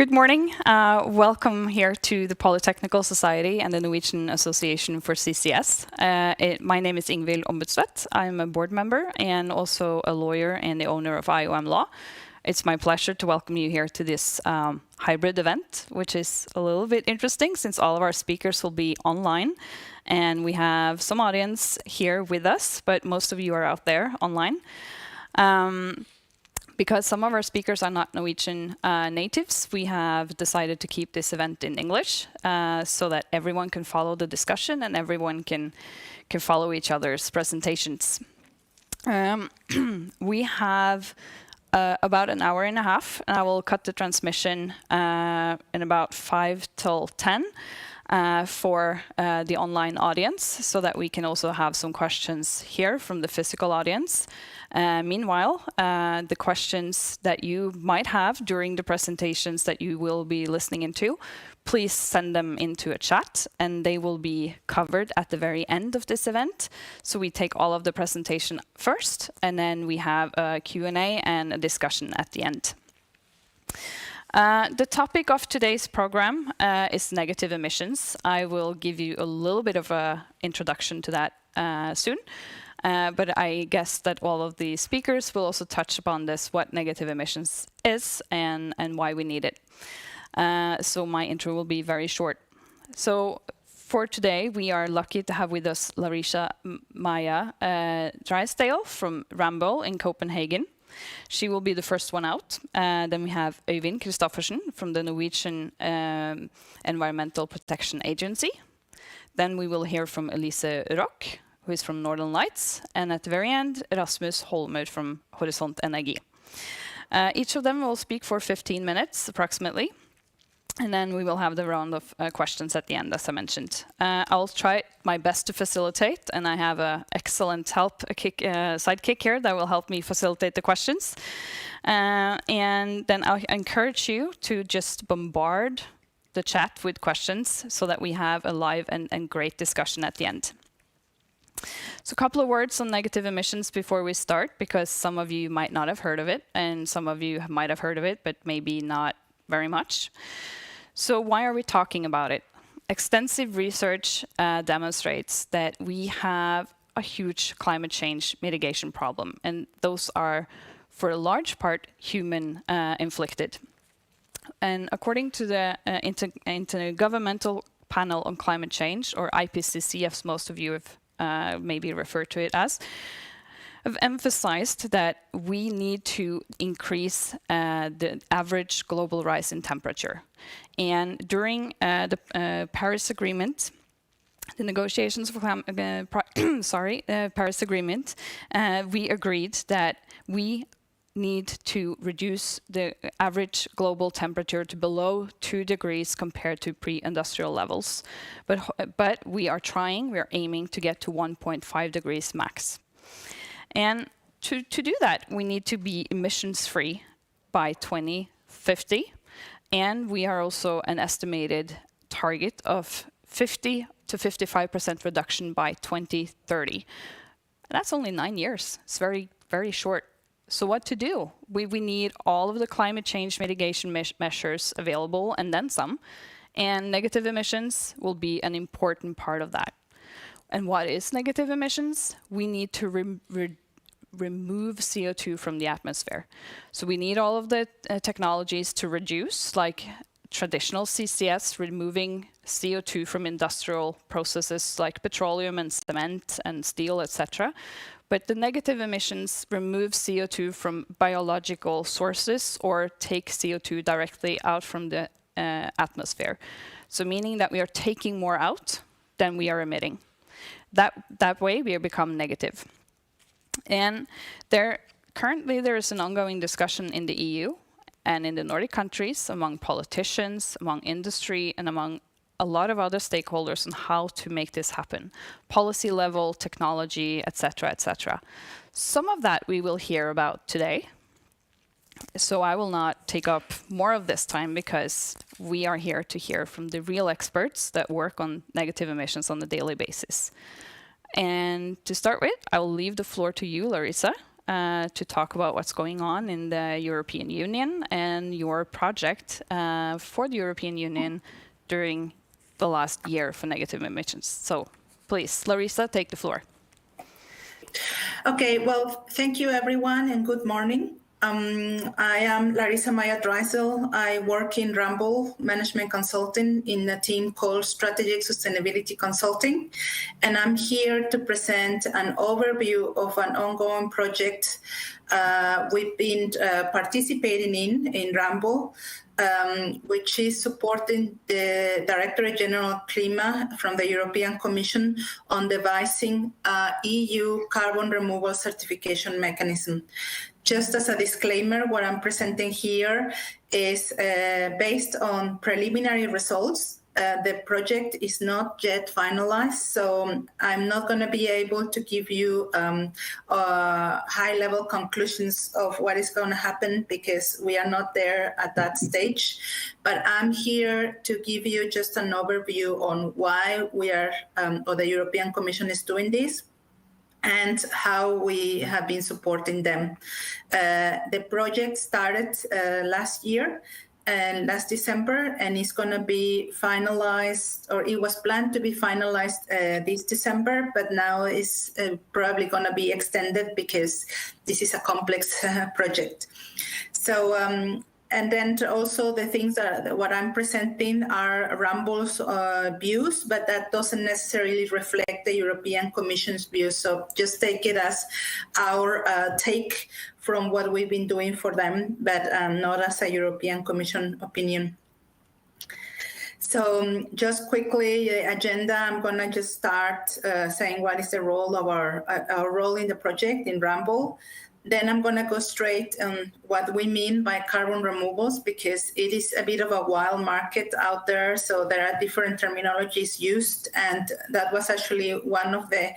Good morning. Welcome here to the Polytechnical Society and the Norwegian Association for CCS. My name is Ingvild Ombudstvedt. I'm a board member and also a lawyer and the owner of IOM Law. It's my pleasure to welcome you here to this hybrid event, which is a little bit interesting since all of our speakers will be online. And we have some audience here with us, but most of you are out there online. Because some of our speakers are not Norwegian natives, we have decided to keep this event in English so that everyone can follow the discussion and everyone can follow each other's presentations. We have about an hour and a half, and I will cut the transmission in about 5 till 10 for the online audience so that we can also have some questions here from the physical audience. Meanwhile, the questions that you might have during the presentations that you will be listening into, please send them into a chat and they will be covered at the very end of this event. So we take all of the presentation first and then we have a Q&A and a discussion at the end. The topic of today's program is negative emissions. I will give you a little bit of an introduction to that soon. But I guess that all of the speakers will also touch upon this, what negative emissions is and why we need it. So my intro will be very short. So for today, we are lucky to have with us Larisa Maya-Drysdale from Rambøll in Copenhagen. She will be the first one out. Then we have Øyvind Christophersen from the Norwegian Environmental Protection Agency. Then we will hear from Elise, who is from Northern Lights, and at the very end, Rasmus Holmer from Horisont Energi. Each of them will speak for 15 minutes, approximately, and then we will have the round of questions at the end, as I mentioned. I'll try my best to facilitate, and I have an excellent sidekick here that will help me facilitate the questions. And then I'll encourage you to just bombard the chat with questions so that we have a live and great discussion at the end. So a couple of words on negative emissions before we start, because some of you might not have heard of it, and some of you might have heard of it, but maybe not very much. So why are we talking about it? Extensive research demonstrates that we have a huge climate change mitigation problem, and those are, for a large part, human inflicted. And according to the Intergovernmental Panel on Climate Change, or IPCC, as most of you have maybe refer to it as, have emphasized that we need to increase the average global rise in temperature. And during the Paris Agreement, the negotiations for Paris Agreement, we agreed that we need to reduce the average global temperature to below 2 degrees compared to pre-industrial levels. But we are aiming to get to 1.5 degrees max. And to do that, we need to be emissions-free by 2050. And we are also an estimated target of 50 to 55% reduction by 2030. And that's only 9 years. It's very, very short. So what to do? We need all of the climate change mitigation measures available and then some. And negative emissions will be an important part of that. And what is negative emissions? We need to remove CO2 from the atmosphere. So we need all of the technologies to reduce, like traditional CCS, removing CO2 from industrial processes like petroleum and cement and steel, etc. But the negative emissions remove CO2 from biological sources or take CO2 directly out from the atmosphere. So meaning that we are taking more out than we are emitting. That way we become negative. And currently there is an ongoing discussion in the EU and in the Nordic countries among politicians, among industry, and among a lot of other stakeholders on how to make this happen. Policy level, technology, etc., etc. Some of that we will hear about today. So I will not take up more of this time because we are here to hear from the real experts that work on negative emissions on a daily basis. And to start with, I will leave the floor to you, Larisa, to talk about what's going on in the European Union and your project for the European Union during the last year for negative emissions. So please, Larisa, take the floor. Okay, well, thank you everyone and good morning. I am Larisa Maya-Drysdale. I work in Rambøll Management Consulting in a team called Strategic Sustainability Consulting. And I'm here to present an overview of an ongoing project we've been participating in Rambøll, which is supporting the Directorate General of Klima from the European Commission on devising a EU carbon removal certification mechanism. Just as a disclaimer, what I'm presenting here is based on preliminary results. The project is not yet finalized, so I'm not going to be able to give you high-level conclusions of what is going to happen because we are not there at that stage. But I'm here to give you just an overview on why we are, or the European Commission is doing this, and how we have been supporting them. The project started last year, last December, and it's going to be finalized, or it was planned to be finalized this December, but now it's probably going to be extended because this is a complex project. So, and then also the things that what I'm presenting are Rambøll's views, but that doesn't necessarily reflect the European Commission's views. So just take it as our take from what we've been doing for them, but not as a European Commission opinion. So just quickly, the agenda, I'm going to just start saying what is the role of our role in the project in Rambøll. Then I'm going to go straight on what we mean by carbon removals, because it is a bit of a wild market out there. So there are different terminologies used. And that was actually one of the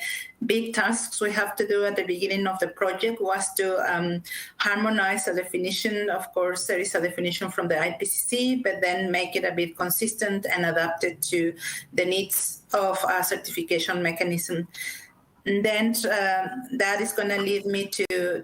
big tasks we have to do at the beginning of the project, was to harmonize a definition. Of course, there is a definition from the IPCC, but then make it a bit consistent and adapt it to the needs of a certification mechanism. And then that is going to lead me to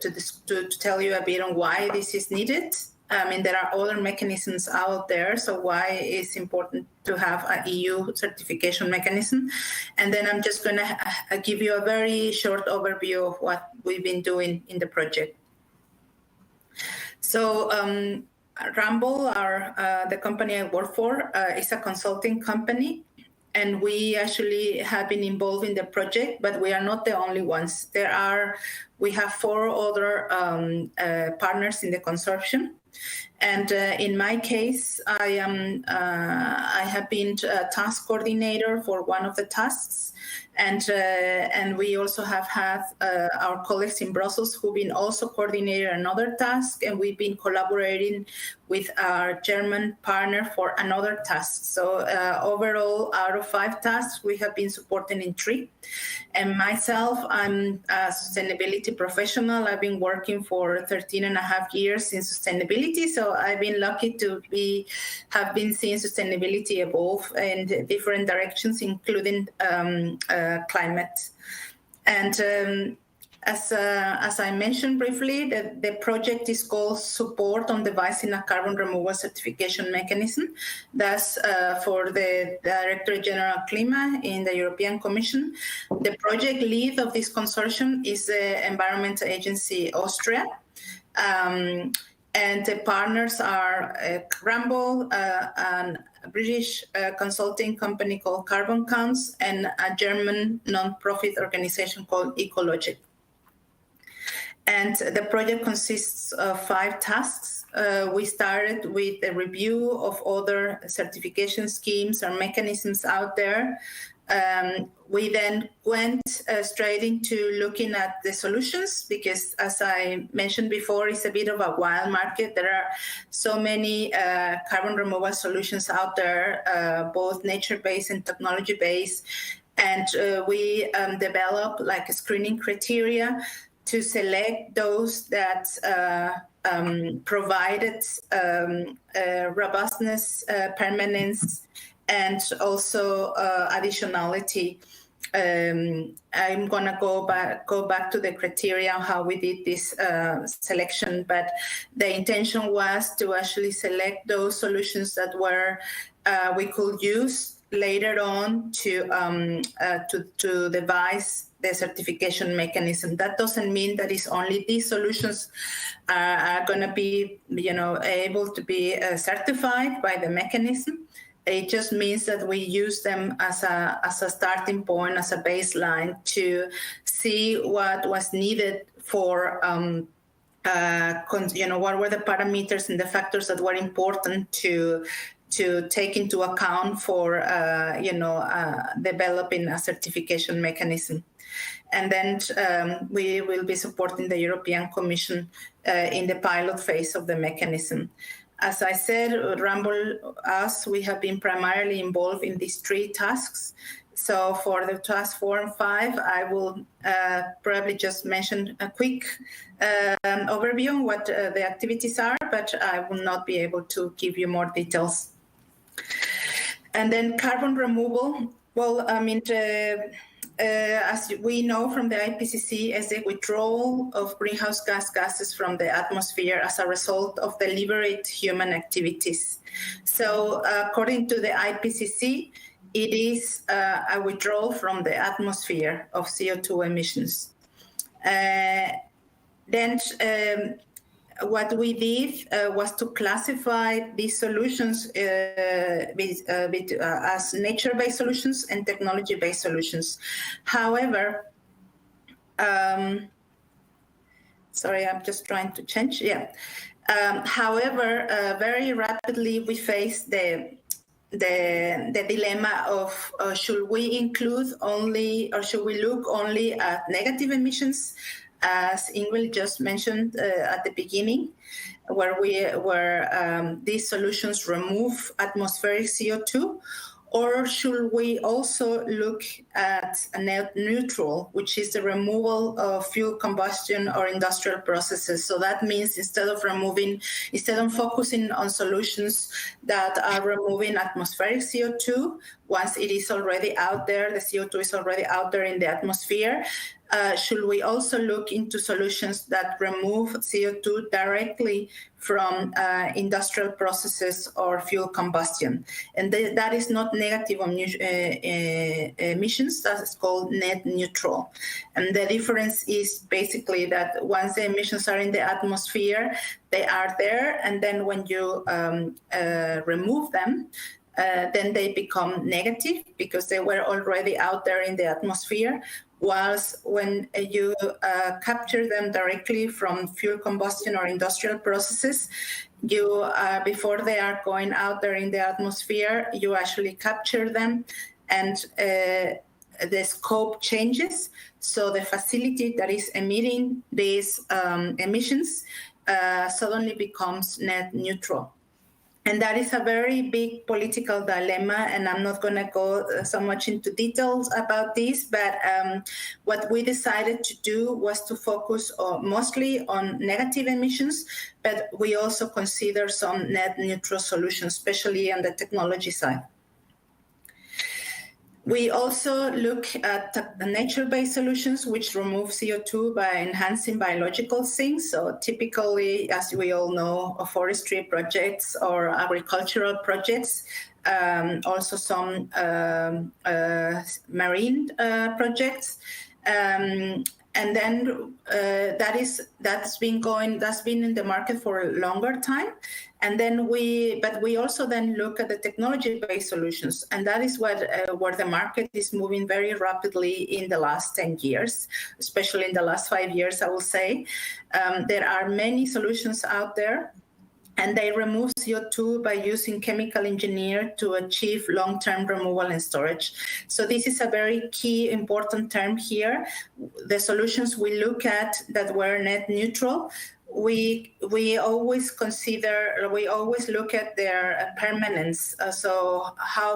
tell you a bit on why this is needed. I mean, there are other mechanisms out there, so why it's important to have an EU certification mechanism. And then I'm just going to give you a very short overview of what we've been doing in the project. So Rambøll, the company I work for, is a consulting company. And we actually have been involved in the project, but we are not the only ones. We have 4 other partners in the consortium. And in my case, I have been a task coordinator for one of the tasks. And we also have had our colleagues in Brussels who've been also coordinating another task, and we've been collaborating with our German partner for another task. So overall, out of 5 tasks, we have been supporting in 3. And myself, I'm a sustainability professional. I've been working for 13 and a half years in sustainability. So I've been lucky to have been seeing sustainability evolve in different directions, including climate. And as I mentioned briefly, the project is called Support on Devising a Carbon Removal Certification Mechanism. That's for the Directorate General of Klima in the European Commission. The project lead of this consortium is the Environmental Agency Austria. And the partners are Rambøll, a British consulting company called Carbon Counts, and a German non-profit organization called Ecologic. And the project consists of 5 tasks. We started with a review of other certification schemes or mechanisms out there. We then went straight into looking at the solutions, because as I mentioned before, it's a bit of a wild market. There are so many carbon removal solutions out there, both nature-based and technology-based. And we developed like a screening criteria to select those that provided robustness, permanence, and also additionality I'm gonna go back to the criteria how we did this selection, but the intention was to actually select those solutions that were we could use later on to devise the certification mechanism. That doesn't mean that it's only these solutions are going to be, able to be certified by the mechanism. It just means that we use them as a starting point, as a baseline to see what was needed for, what were the parameters and the factors that were important to take into account for, developing a certification mechanism. And then we will be supporting the European Commission in the pilot phase of the mechanism. As I said, Rambøll, we have been primarily involved in these 3 tasks. So for the task 4 and 5, I will probably just mention a quick overview on what the activities are, but I will not be able to give you more details. And then carbon removal. Well, as we know from the IPCC, is the withdrawal of greenhouse gases from the atmosphere as a result of deliberate human activities. So according to the IPCC, it is a withdrawal from the atmosphere of CO2 emissions. Then what we did was to classify these solutions as nature-based solutions and technology-based solutions. However, sorry, I'm just trying to change. Yeah. However, very rapidly we faced the dilemma of should we include only, or should we look only at negative emissions, as Ingvild just mentioned at the beginning, where these solutions remove atmospheric CO2, or should we also look at a net neutral, which is the removal of fuel combustion or industrial processes? So that means instead of focusing on solutions that are removing atmospheric CO2, once it is already out there, the CO2 is already out there in the atmosphere, should we also look into solutions that remove CO2 directly from industrial processes or fuel combustion? And that is not negative emissions, that is called net neutral. And the difference is basically that once the emissions are in the atmosphere, they are there, and then when you remove them, then they become negative because they were already out there in the atmosphere. Whilst when you capture them directly from fuel combustion or industrial processes, you before they are going out there in the atmosphere, you actually capture them, and the scope changes. So the facility that is emitting these emissions suddenly becomes net neutral. And that is a very big political dilemma, and I'm not going to go so much into details about this, but what we decided to do was to focus mostly on negative emissions, but we also consider some net neutral solutions, especially on the technology side. We also look at the nature-based solutions, which remove CO2 by enhancing biological sinks. So typically, as we all know, forestry projects or agricultural projects, also some marine projects. And then that's been in the market for a longer time. And then we also then look at the technology-based solutions, and that is where the market is moving very rapidly in the last 10 years, especially in the last 5 years, I will say. There are many solutions out there, and they remove CO2 by using chemical engineering to achieve long-term removal and storage. So this is a very key, important term here. The solutions we look at that were net neutral, we always look at their permanence. So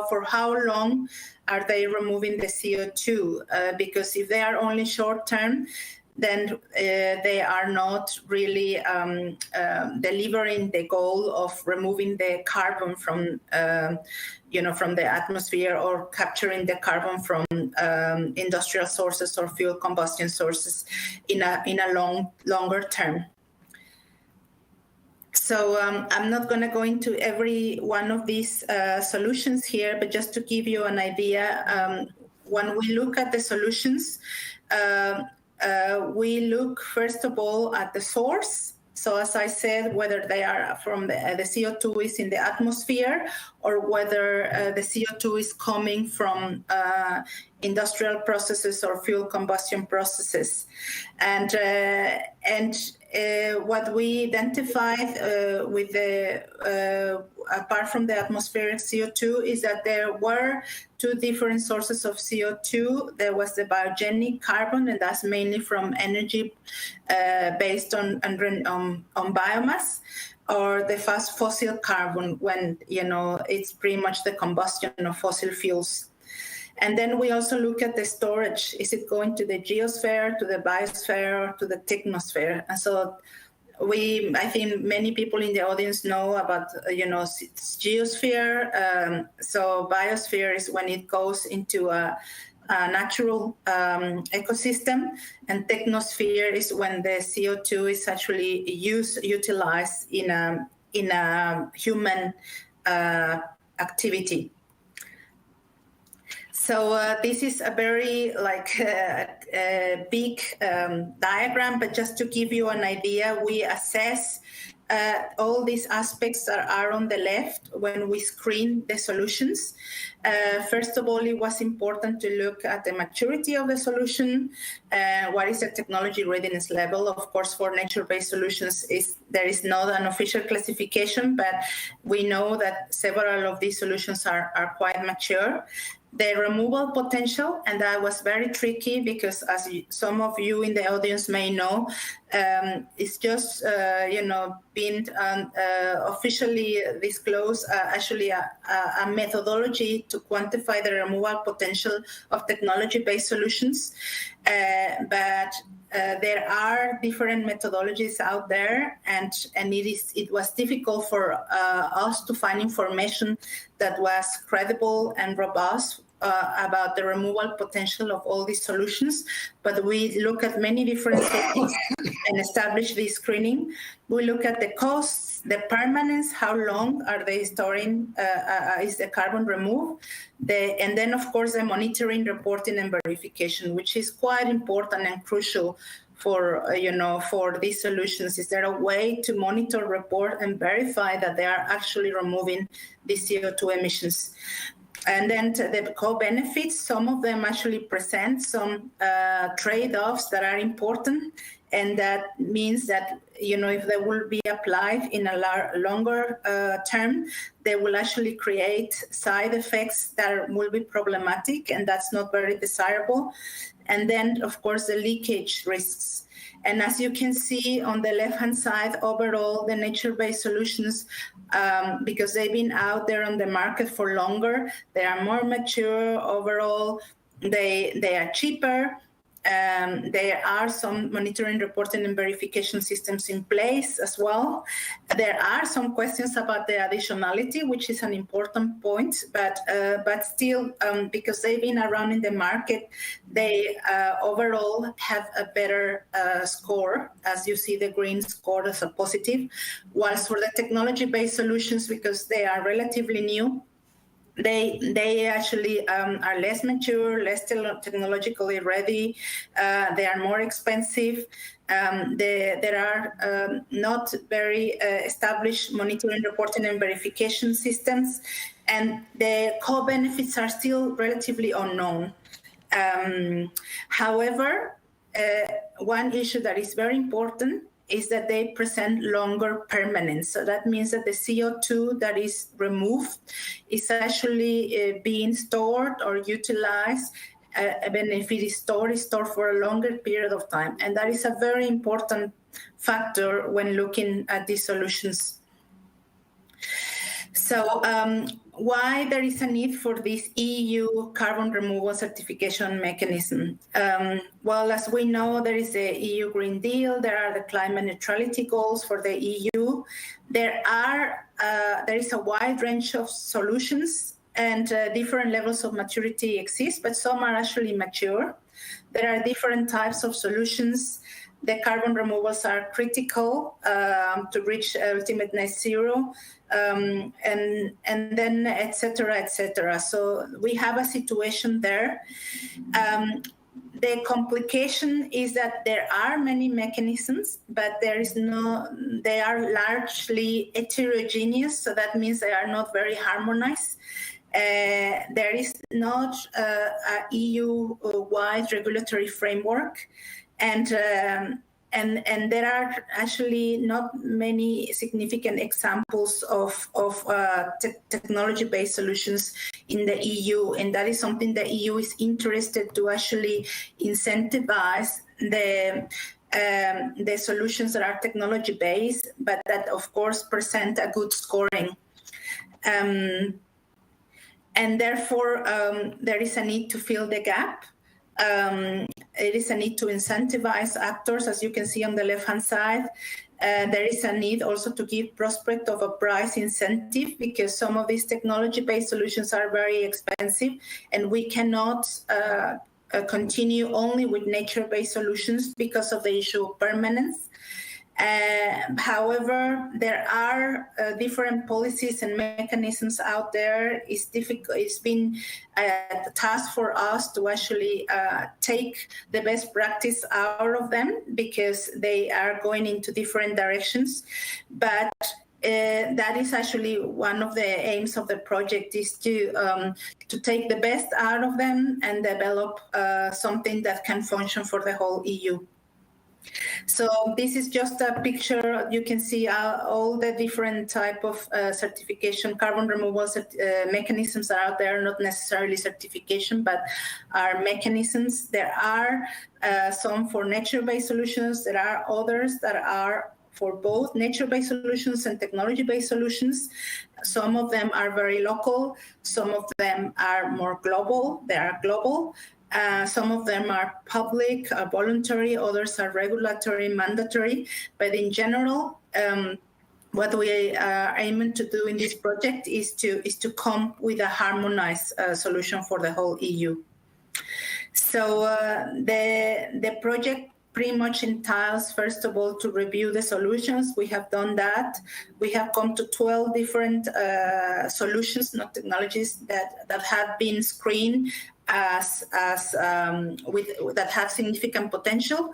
for how long are they removing the CO2? Because if they are only short term, then they are not really delivering the goal of removing the carbon from from the atmosphere, or capturing the carbon from industrial sources or fuel combustion sources in a longer term. So I'm not going to go into every one of these solutions here, but just to give you an idea, when we look at the solutions, we look first of all at the source. So as I said, whether they are from the CO2 is in the atmosphere, or whether the CO2 is coming from industrial processes or fuel combustion processes. And what we identified with the apart from the atmospheric CO2 is that there were two different sources of CO2. There was the biogenic carbon, and that's mainly from energy based on biomass, or the fast fossil carbon, when it's pretty much the combustion of fossil fuels. And then we also look at the storage. Is it going to the geosphere, to the biosphere, or to the technosphere? And so I think many people in the audience know about, geosphere. So biosphere is when it goes into a natural ecosystem, and technosphere is when the CO2 is actually utilized in a human activity. So this is a very big diagram, but just to give you an idea, we assess all these aspects that are on the left when we screen the solutions. First of all, it was important to look at the maturity of the solution. What is the technology readiness level? Of course, for nature-based solutions, there is not an official classification, but we know that several of these solutions are quite mature. The removal potential, and that was very tricky because, as some of you in the audience may know, it's just been officially disclosed actually a methodology to quantify the removal potential of technology-based solutions, but there are different methodologies out there, and it was difficult for us to find information that was credible and robust about the removal potential of all these solutions. But we look at many different sources and establish this screening. We look at the costs, the permanence, how long are they storing, is the carbon removed, and then of course the monitoring, reporting, and verification, which is quite important and crucial for these solutions. Is there a way to monitor, report, and verify that they are actually removing the CO2 emissions? And then the co-benefits, some of them actually present some trade-offs that are important, and that means that if they will be applied in a longer term, they will actually create side effects that will be problematic, and that's not very desirable. And then, of course, the leakage risks. And as you can see on the left-hand side, overall, the nature-based solutions, because they've been out there on the market for longer, they are more mature overall, they are cheaper. There are some monitoring, reporting, and verification systems in place as well. There are some questions about the additionality, which is an important point, but still, because they've been around in the market, they overall have a better score. As you see, the green score is a positive, whilst for the technology-based solutions, because they are relatively new, they actually are less mature, less technologically ready. They are more expensive. There are not very established monitoring, reporting, and verification systems, and the co-benefits are still relatively unknown. However, one issue that is very important is that they present longer permanence. So that means that the CO2 that is removed is actually being stored or utilized. Even if it is stored for a longer period of time. And that is a very important factor when looking at these solutions. So why there is a need for this EU carbon removal certification mechanism? Well, as we know, there is the EU Green Deal, there are the climate neutrality goals for the EU. There is a wide range of solutions, and different levels of maturity exist, but some are actually mature. There are different types of solutions. The carbon removals are critical to reach ultimate net zero, and then et cetera. So we have a situation there. The complication is that there are many mechanisms, but they are largely heterogeneous. So that means they are not very harmonized. There is not a EU-wide regulatory framework. And there are actually not many significant examples of technology-based solutions in the EU, and that is something the EU is interested to actually incentivize the solutions that are technology-based, but that of course present a good scoring. And therefore, there is a need to fill the gap. It is a need to incentivize actors, as you can see on the left-hand side. There is a need also to give prospect of a price incentive, because some of these technology-based solutions are very expensive, and we cannot continue only with nature-based solutions because of the issue of permanence. However, there are different policies and mechanisms out there. It's difficult. It's been a task for us to actually take the best practice out of them, because they are going into different directions. But that is actually one of the aims of the project, is to take the best out of them and develop something that can function for the whole EU. So this is just a picture. You can see all the different type of certification, carbon removal mechanisms are out there, not necessarily certification, but are mechanisms. There are some for nature-based solutions. There are others that are for both nature-based solutions and technology-based solutions. Some of them are very local. Some of them are more global. They are global. Some of them are public, voluntary, others are regulatory, mandatory. But in general, what we are aiming to do in this project is to come with a harmonized solution for the whole EU. So the project pretty much entails, first of all, to review the solutions. We have done that. We have come to 12 different solutions, not technologies, that have been screened as that have significant potential.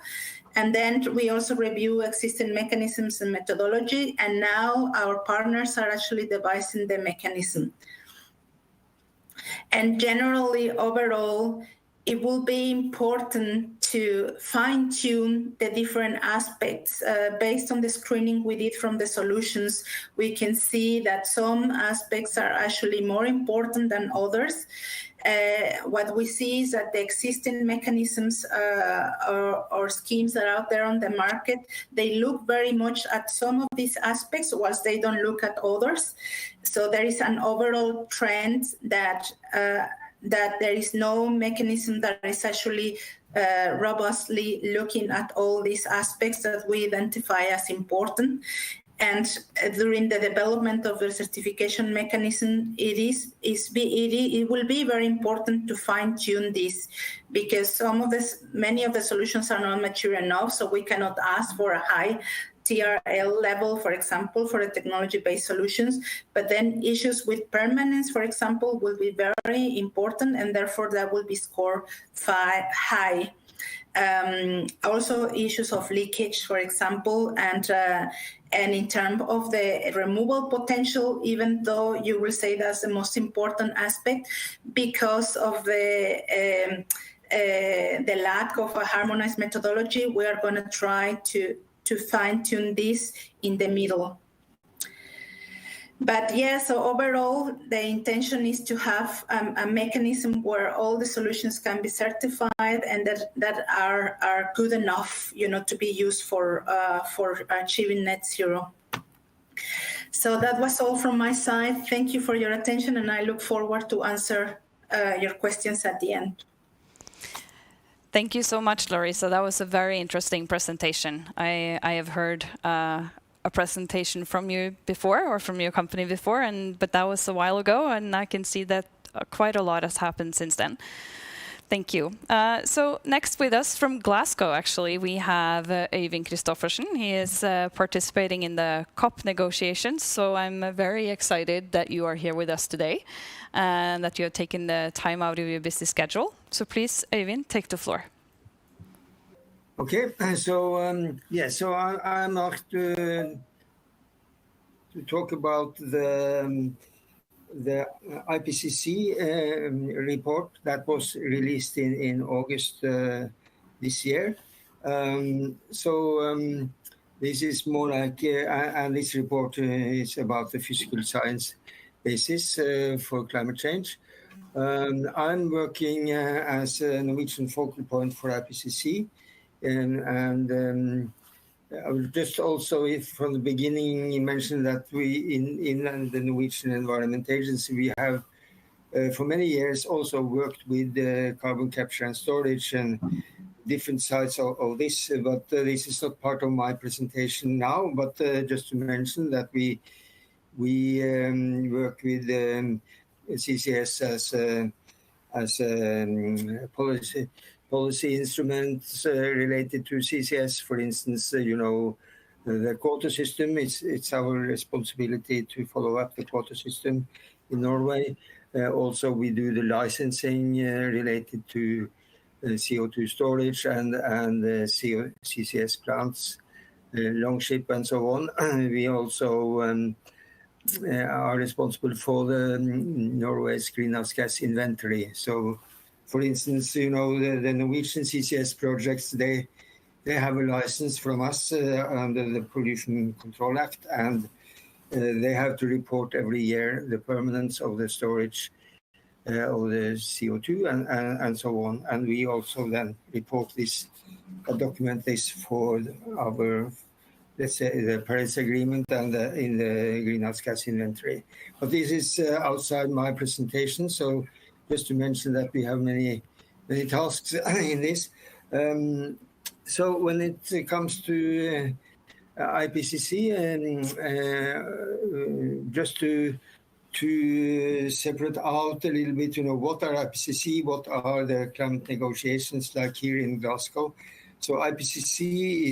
And then we also review existing mechanisms and methodology, and now our partners are actually devising the mechanism. And generally, overall, it will be important to fine-tune the different aspects. Based on the screening we did from the solutions, we can see that some aspects are actually more important than others. What we see is that the existing mechanisms or schemes that are out there on the market, they look very much at some of these aspects, whilst they don't look at others. So there is an overall trend that there is no mechanism that is actually robustly looking at all these aspects that we identify as important. And during the development of the certification mechanism, it will be very important to fine-tune this, because many of the solutions are not mature enough, so we cannot ask for a high TRL level, for example, for the technology-based solutions. But then issues with permanence, for example, will be very important, and therefore that will be scored high. Also issues of leakage, for example, and in terms of the removal potential, even though you will say that's the most important aspect, because of the lack of a harmonized methodology, we are going to try to fine-tune this in the middle. But yeah, so overall, the intention is to have a mechanism where all the solutions can be certified and that are good enough, to be used for achieving net zero. So that was all from my side. Thank you for your attention, and I look forward to answer your questions at the end. Thank you so much, Larisa. That was a very interesting presentation. I have heard a presentation from you before, or from your company before, but that was a while ago, and I can see that quite a lot has happened since then. Thank you. So next with us from Glasgow, actually, we have Øyvind Christophersen. He is participating in the COP negotiations, so I'm very excited that you are here with us today and that you have taken the time out of your busy schedule. So please, Øyvind, take the floor. Okay, so I'm asked to talk about the IPCC report that was released in August this year. This is more like, and this report is about the physical science basis for climate change. I'm working as a Norwegian focal point for IPCC, and I will just also, if from the beginning, mention that we in the Norwegian Environment Agency, we have for many years also worked with carbon capture and storage and different sides of this, but this is not part of my presentation now, but just to mention that we work with CCS as a policy instruments related to CCS. For instance, the quota system, it's our responsibility to follow up the quota system in Norway. Also, we do the licensing related to CO2 storage and CCS plants, Longship and so on. We also are responsible for the Norway's greenhouse gas inventory. So, for instance, the Norwegian CCS projects, they have a license from us under the Pollution Control Act, and they have to report every year the permanence of the storage of the CO2 and so on. And we also then report this, document this for our, let's say, the Paris Agreement and in the greenhouse gas inventory. But this is outside my presentation, so just to mention that we have many tasks in this. So when it comes to IPCC, just to separate out a little bit, what are IPCC, what are the climate negotiations like here in Glasgow. So IPCC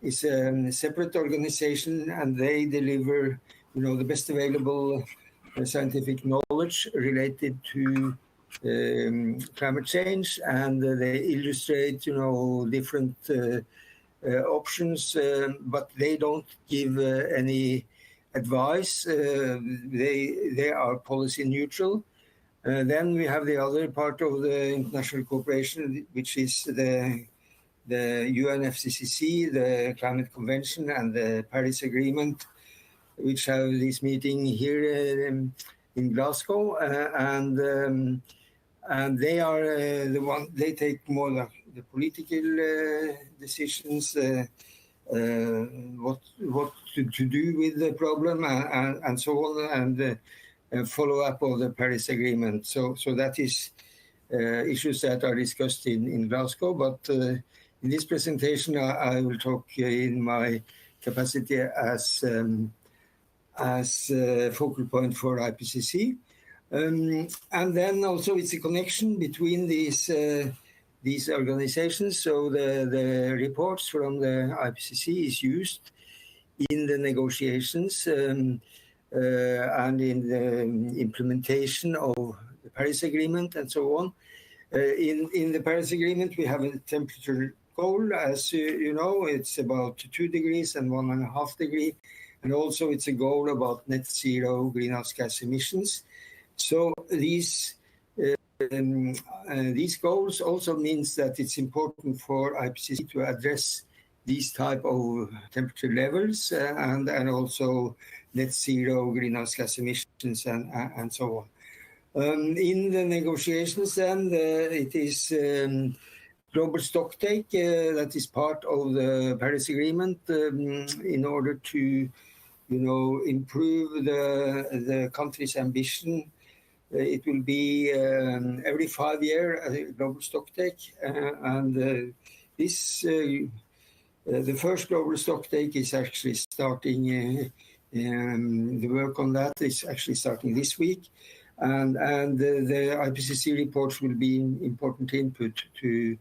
is a separate organization, and they deliver, the best available scientific knowledge related to climate change, and they illustrate, different options, but they don't give any advice. They are policy neutral. Then we have the other part of the international cooperation, which is the UNFCCC, the Climate Convention, and the Paris Agreement, which have this meeting here in Glasgow, and they are the one. They take more the political decisions, what to do with the problem, and so on, and follow up of the Paris Agreement. So that is issues that are discussed in Glasgow. But in this presentation, I will talk in my capacity as focal point for IPCC, and then also it's a connection between these organizations. So the reports from the IPCC is used in the negotiations and in the implementation of the Paris Agreement and so on. In the Paris Agreement, we have a temperature goal, as you know, it's about 2 degrees and 1.5 degrees. And also it's a goal about net zero greenhouse gas emissions. So these goals also means that it's important for IPCC to address these type of temperature levels and also net zero greenhouse gas emissions and so on. In the negotiations then, it is global stocktake that is part of the Paris Agreement in order to improve the country's ambition. It will be every 5 years a global stocktake, and the first global stocktake is actually starting. The work on that is actually starting this week, and the IPCC reports will be important input to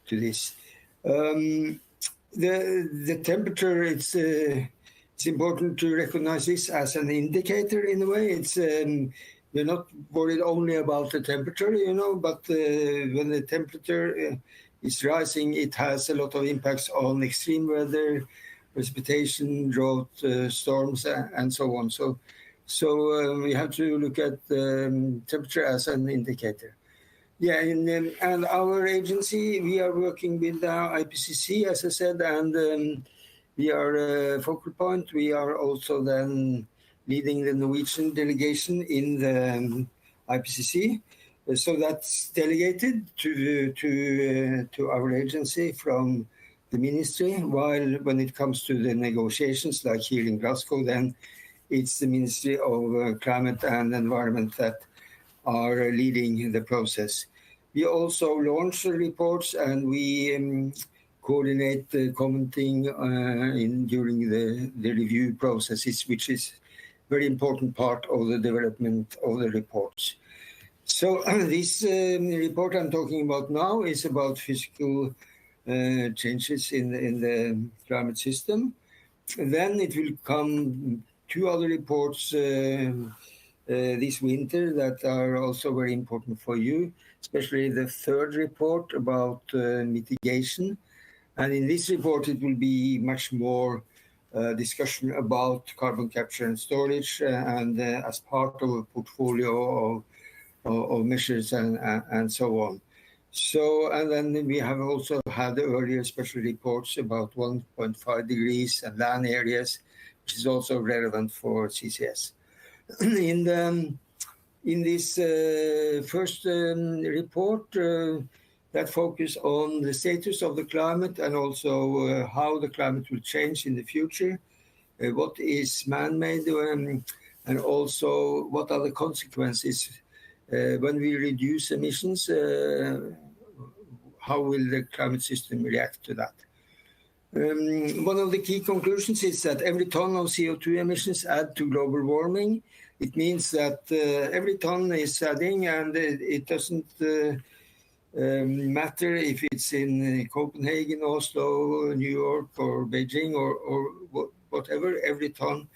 this. The temperature, it's important to recognize this as an indicator in a way. It's we're not worried only about the temperature, but when the temperature is rising, it has a lot of impacts on extreme weather, precipitation, drought, storms, and so on. So we have to look at temperature as an indicator. Yeah, and our agency, we are working with IPCC, as I said, and we are a focal point. We are also then leading the Norwegian delegation in the IPCC. So that's delegated to our agency from the ministry, while when it comes to the negotiations, like here in Glasgow, then it's the Ministry of Climate and Environment that are leading the process. We also launch the reports, and we coordinate the commenting during the review processes, which is very important part of the development of the reports. So this report I'm talking about now is about physical changes in the climate system. And then it will come 2 other reports this winter that are also very important for you, especially the 3rd report about mitigation. And in this report, it will be much more discussion about carbon capture and storage, and as part of a portfolio of measures and so on. So, and then we have also had earlier special reports about 1.5 degrees and land areas, which is also relevant for CCS. In this first report, that focus on the status of the climate and also how the climate will change in the future, what is man-made, and also what are the consequences when we reduce emissions, how will the climate system react to that? One of the key conclusions is that every ton of CO2 emissions add to global warming. It means that every ton is adding, and it doesn't matter if it's in Copenhagen, Oslo, New York, or Beijing, or whatever. Every ton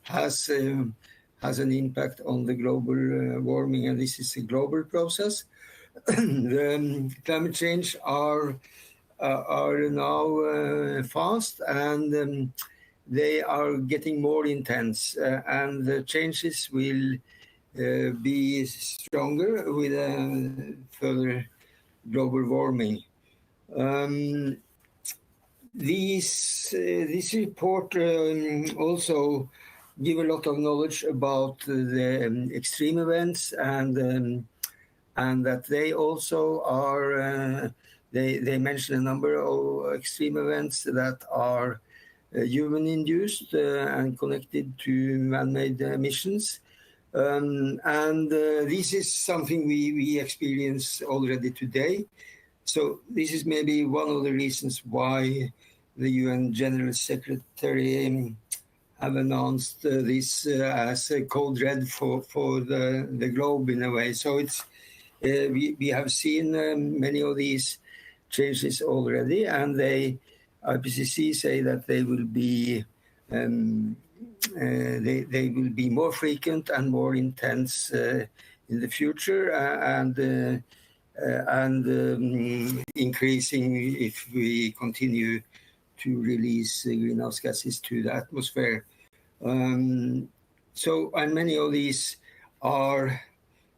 has an impact on the global warming, and this is a global process. The climate change are now fast, and they are getting more intense, and the changes will be stronger with further global warming. This report also give a lot of knowledge about the extreme events, and that they also are they mention a number of extreme events that are human-induced and connected to man-made emissions. And this is something we experience already today. So this is maybe one of the reasons why the UN General Secretary have announced this as a code red for the globe in a way. So it's we have seen many of these changes already, and IPCC say that they will be they will be more frequent and more intense in the future, and increasing if we continue to release greenhouse gases to the atmosphere. So, and many of these are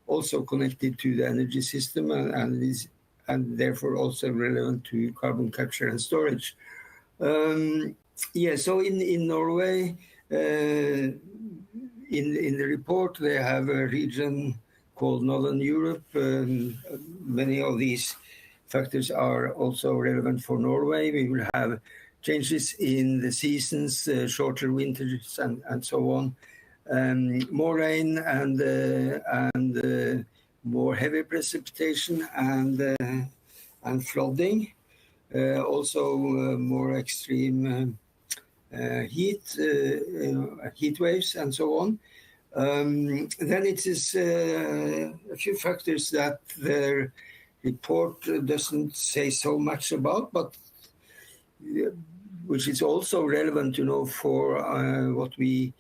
also connected to the energy system, and therefore also relevant to carbon capture and storage. So in Norway, in the report, they have a region called Northern Europe. Many of these factors are also relevant for Norway. We will have changes in the seasons, shorter winters, and so on. More rain and more heavy precipitation and flooding. Also more extreme heat waves and so on. Then it is a few factors that the report doesn't say so much about, but which is also relevant, for what we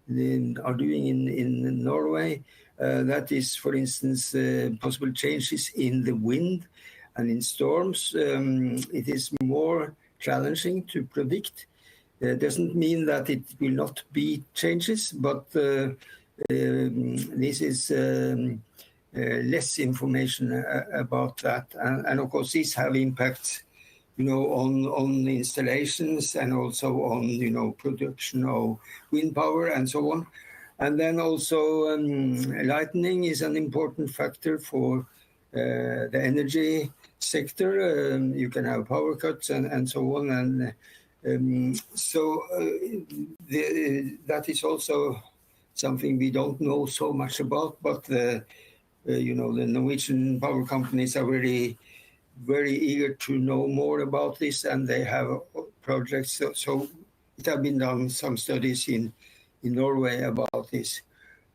are doing in Norway. That is, for instance, possible changes in the wind and in storms. It is more challenging to predict. It doesn't mean that it will not be changes, but this is less information about that. And of course, these have impacts, on installations and also on, production of wind power and so on. And then also lightning is an important factor for the energy sector. You can have power cuts and so on. And that is also something we don't know so much about, but the Norwegian power companies are very, very eager to know more about this, and they have projects. So it have been done some studies in Norway about this.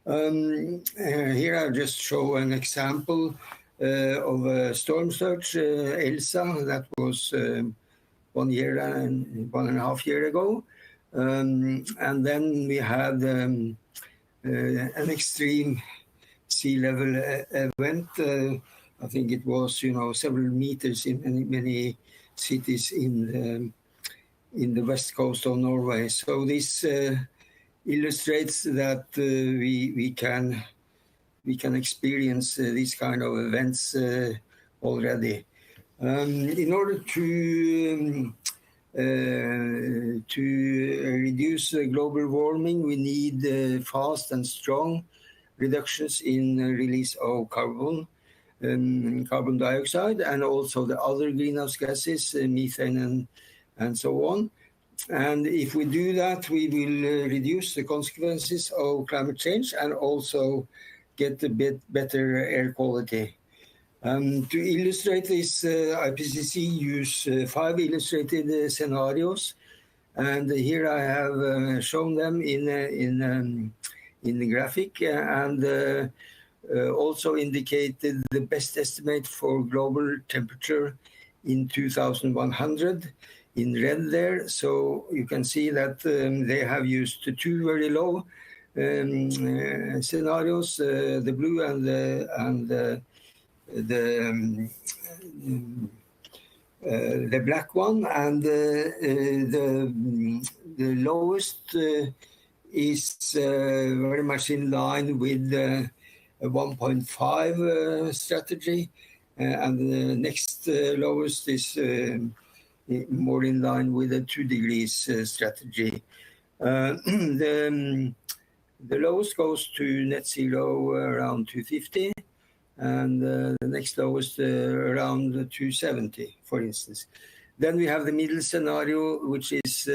Here I just show an example of a storm surge, Elsa, that was 1 year and 1.5 years ago. And then we had an extreme sea level event. I think it was, several meters in many cities in the west coast of Norway. So this illustrates that we can experience these kind of events already. In order to reduce global warming, we need fast and strong reductions in release of carbon dioxide, and also the other greenhouse gases, methane and so on. And if we do that, we will reduce the consequences of climate change and also get a bit better air quality. To illustrate this, IPCC use 5 illustrated scenarios, and here I have shown them in the graphic, and also indicated the best estimate for global temperature in 2100 in red there. So you can see that they have used 2 very low scenarios, the blue and the black one, and the lowest is very much in line with a 1.5 strategy, and the next lowest is more in line with a 2 degrees strategy. The lowest goes to net zero around 250, and the next lowest around 270, for instance. Then we have the middle scenario, which is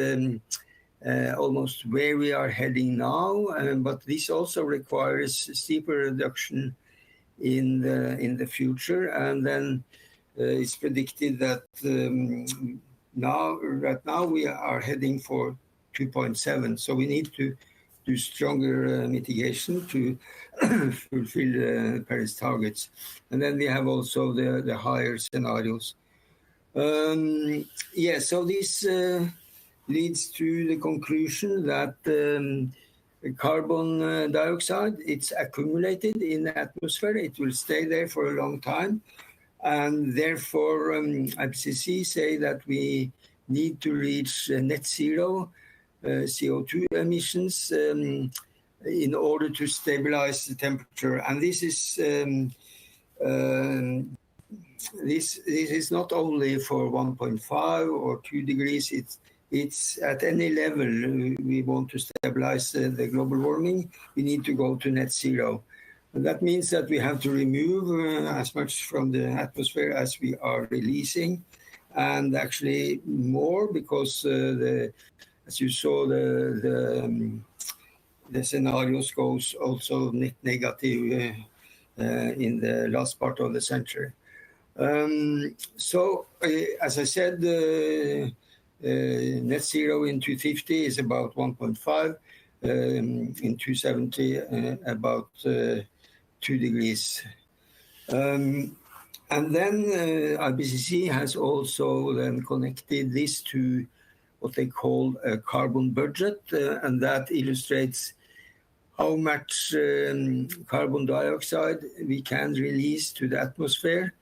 almost where we are heading now, but this also requires steeper reduction in the future. And then it's predicted that right now we are heading for 2.7. So we need to do stronger mitigation to fulfill the Paris targets. And then we have also the higher scenarios. So this leads to the conclusion that carbon dioxide, it's accumulated in the atmosphere. It will stay there for a long time. And therefore, IPCC say that we need to reach net zero CO2 emissions in order to stabilize the temperature. And this is not only for 1.5 or 2 degrees. It's at any level we want to stabilize the global warming. We need to go to net zero. And that means that we have to remove as much from the atmosphere as we are releasing. and actually more because as you saw, the scenarios goes also net negative in the last part of the century. So, as I said, net zero in 2050 is about 1.5. In 2070, about 2 degrees. And then IPCC has also then connected this to what they call a carbon budget, and that illustrates how much carbon dioxide we can release to the atmosphere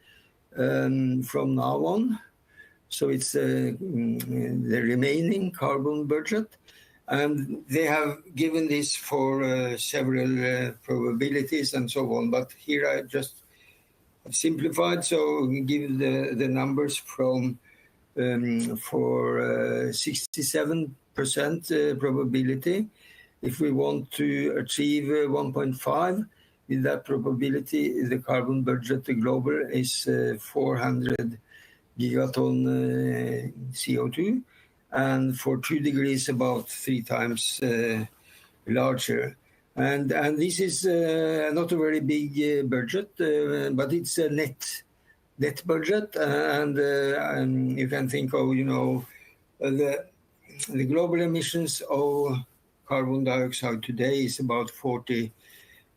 from now on. So it's the remaining carbon budget. And they have given this for several probabilities and so on. But here I just simplified, so give the numbers from for 67% probability. If we want to achieve 1.5, with that probability, the carbon budget, the global, is 400 gigaton CO2. And for 2 degrees, about 3 times larger. And this is not a very big budget, but it's a net budget. And you can think of, the global emissions of carbon dioxide today is about 40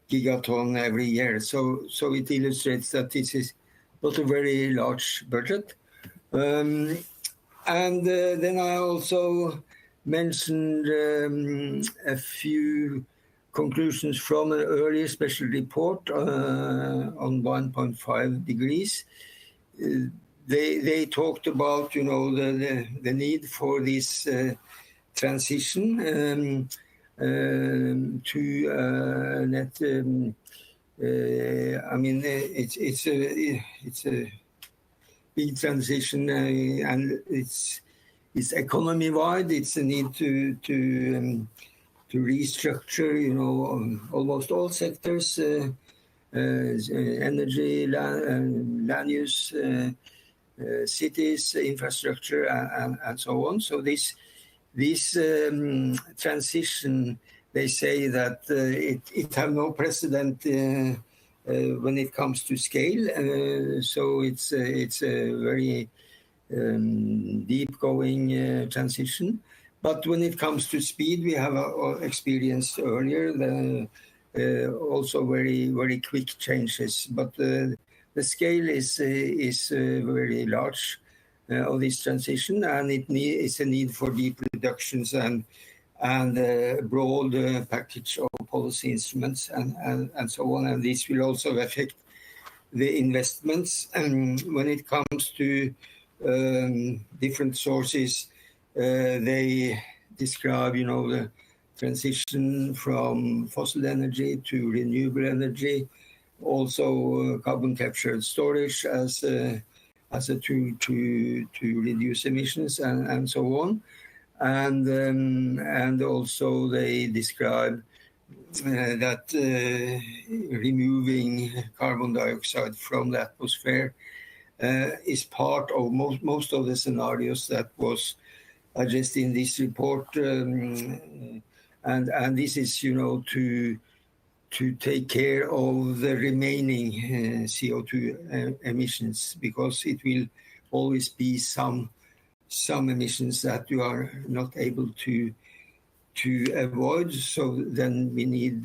gigaton every year. So it illustrates that this is not a very large budget. And then I also mentioned a few conclusions from an earlier special report on 1.5 degrees. They talked about, the need for this transition to net. I mean, it's a big transition, and it's economy-wide. It's a need to restructure, almost all sectors, energy, land use, cities, infrastructure, and so on. So this transition, they say that it have no precedent when it comes to scale. So it's a very deep-going transition. But when it comes to speed, we have experienced earlier also very, very quick changes. But the scale is very large of this transition, and it's a need for deep reductions and a broad package of policy instruments and so on. And this will also affect the investments. And when it comes to different sources, they describe, the transition from fossil energy to renewable energy, also carbon capture and storage as a tool to reduce emissions and so on. And also they describe that removing carbon dioxide from the atmosphere is part of most of the scenarios that was addressed in this report. And this is, to take care of the remaining CO2 emissions, because it will always be some emissions that you are not able to avoid. So then we need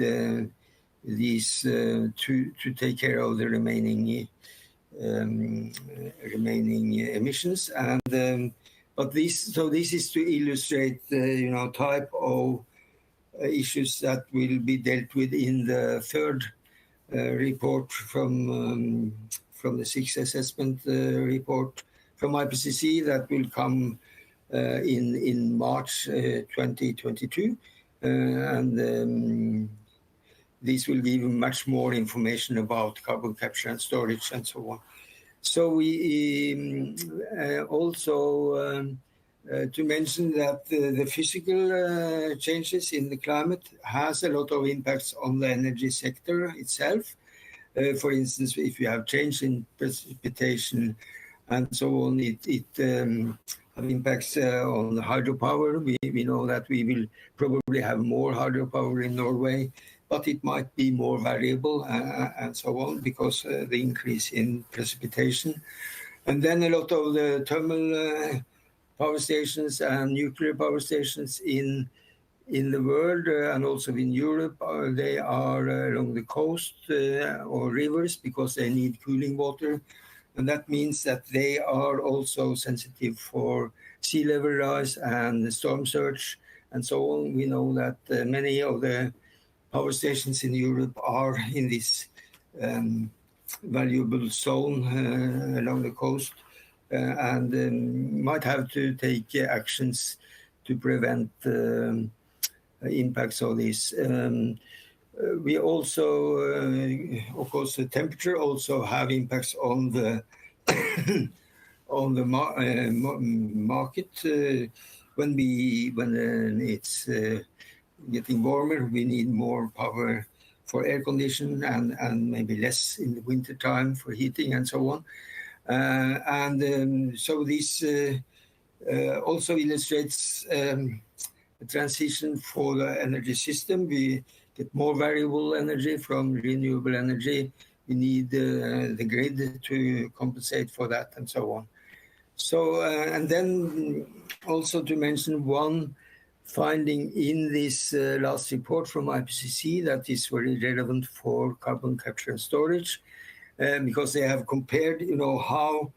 these to take care of the remaining emissions. And but this is to illustrate the type of issues that will be dealt with in the third report from the sixth assessment report from IPCC that will come in March 2022, and this will give much more information about carbon capture and storage and so on. So we also to mention that the physical changes in the climate has a lot of impacts on the energy sector itself. For instance, if you have change in precipitation and so on. It have impacts on the hydropower. We know that we will probably have more hydropower in Norway, but it might be more variable and so on because the increase in precipitation. And then a lot of the thermal power stations and nuclear power stations in the world and also in Europe, they are along the coast or rivers because they need cooling water. And that means that they are also sensitive for sea level rise and storm surge and so on. We know that many of the power stations in Europe are in this valuable zone along the coast and might have to take actions to prevent impacts of this. We also, of course, the temperature also have impacts on the on the market. When it's getting warmer, we need more power for air conditioning and maybe less in the winter time for heating and so on. So this also illustrates a transition for the energy system. We get more variable energy from renewable energy. We need the grid to compensate for that and so on. So, and then also to mention one finding in this last report from IPCC that is very relevant for carbon capture and storage, because they have compared, how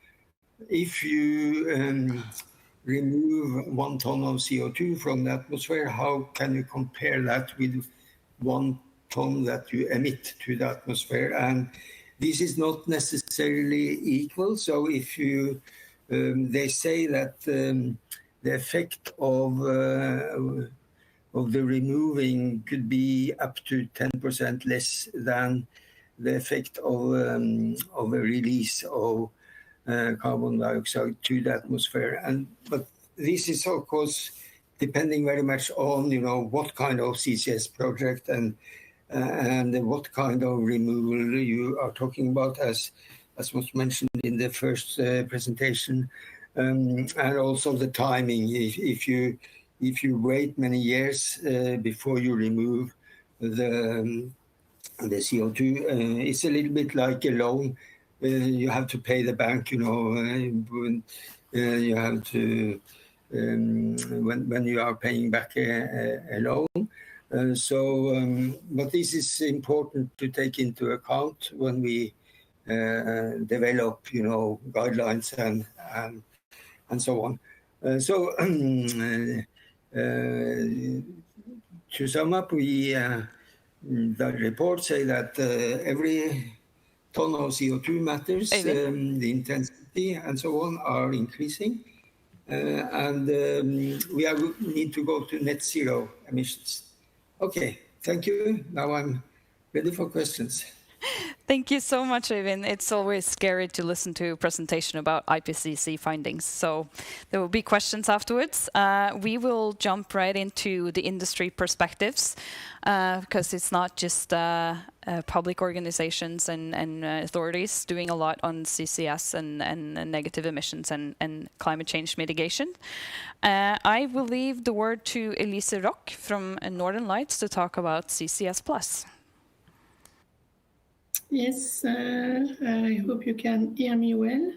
if you remove 1 ton of CO2 from the atmosphere, how can you compare that with 1 ton that you emit to the atmosphere? And this is not necessarily equal. So if you, they say that the effect of the removing could be up to 10% less than the effect of a release of carbon dioxide to the atmosphere. But this is, of course, depending very much on, what kind of CCS project and what kind of removal you are talking about, as was mentioned in the first presentation, and also the timing. If you wait many years before you remove the CO2, it's a little bit like a loan. You have to pay the bank, you have to when you are paying back a loan. But this is important to take into account when we develop, guidelines and so on. To sum up, the report say that every ton of CO2 matters, the intensity and so on are increasing, and we need to go to net zero emissions. Okay, thank you. Now I'm ready for questions. Thank you so much, Øyvind. It's always scary to listen to a presentation about IPCC findings. So there will be questions afterwards. We will jump right into the industry perspectives because it's not just public organizations and authorities doing a lot on CCS and negative emissions and climate change mitigation. I will leave the word to Elise from Northern Lights to talk about CCS+. Yes, I hope you can hear me well.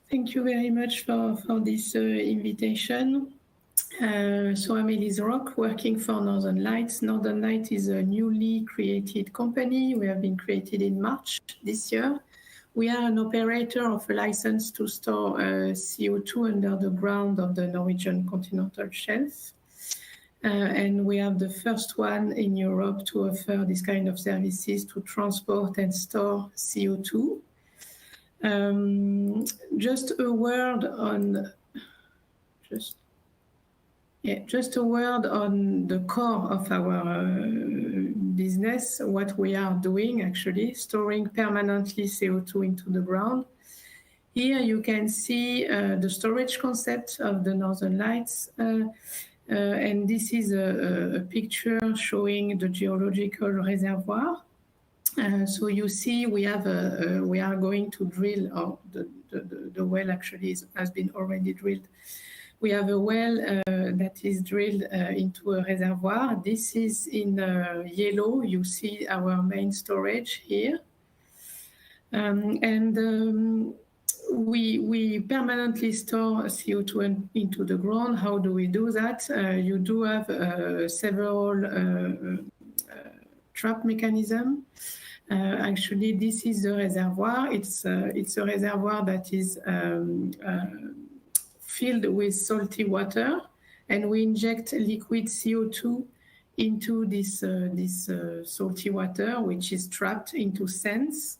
Thank you very much for this invitation. So I'm Elise Rock, working for Northern Lights. Northern Lights is a newly created company. We have been created in March this year. We are an operator of a license to store CO2 under the ground of the Norwegian continental shelf. And we are the first one in Europe to offer this kind of services to transport and store CO2. Just a word on the core of our business, what we are doing actually, storing permanently CO2 into the ground. Here you can see the storage concept of the Northern Lights. And this is a picture showing the geological reservoir. So you see, we are going to drill, or the well actually has been already drilled. We have a well that is drilled into a reservoir. This is in yellow. You see our main storage here. We permanently store CO2 into the ground. How do we do that? You do have several trap mechanisms. Actually, this is the reservoir. It's a reservoir that is filled with salty water, and we inject liquid CO2 into this salty water, which is trapped into sands.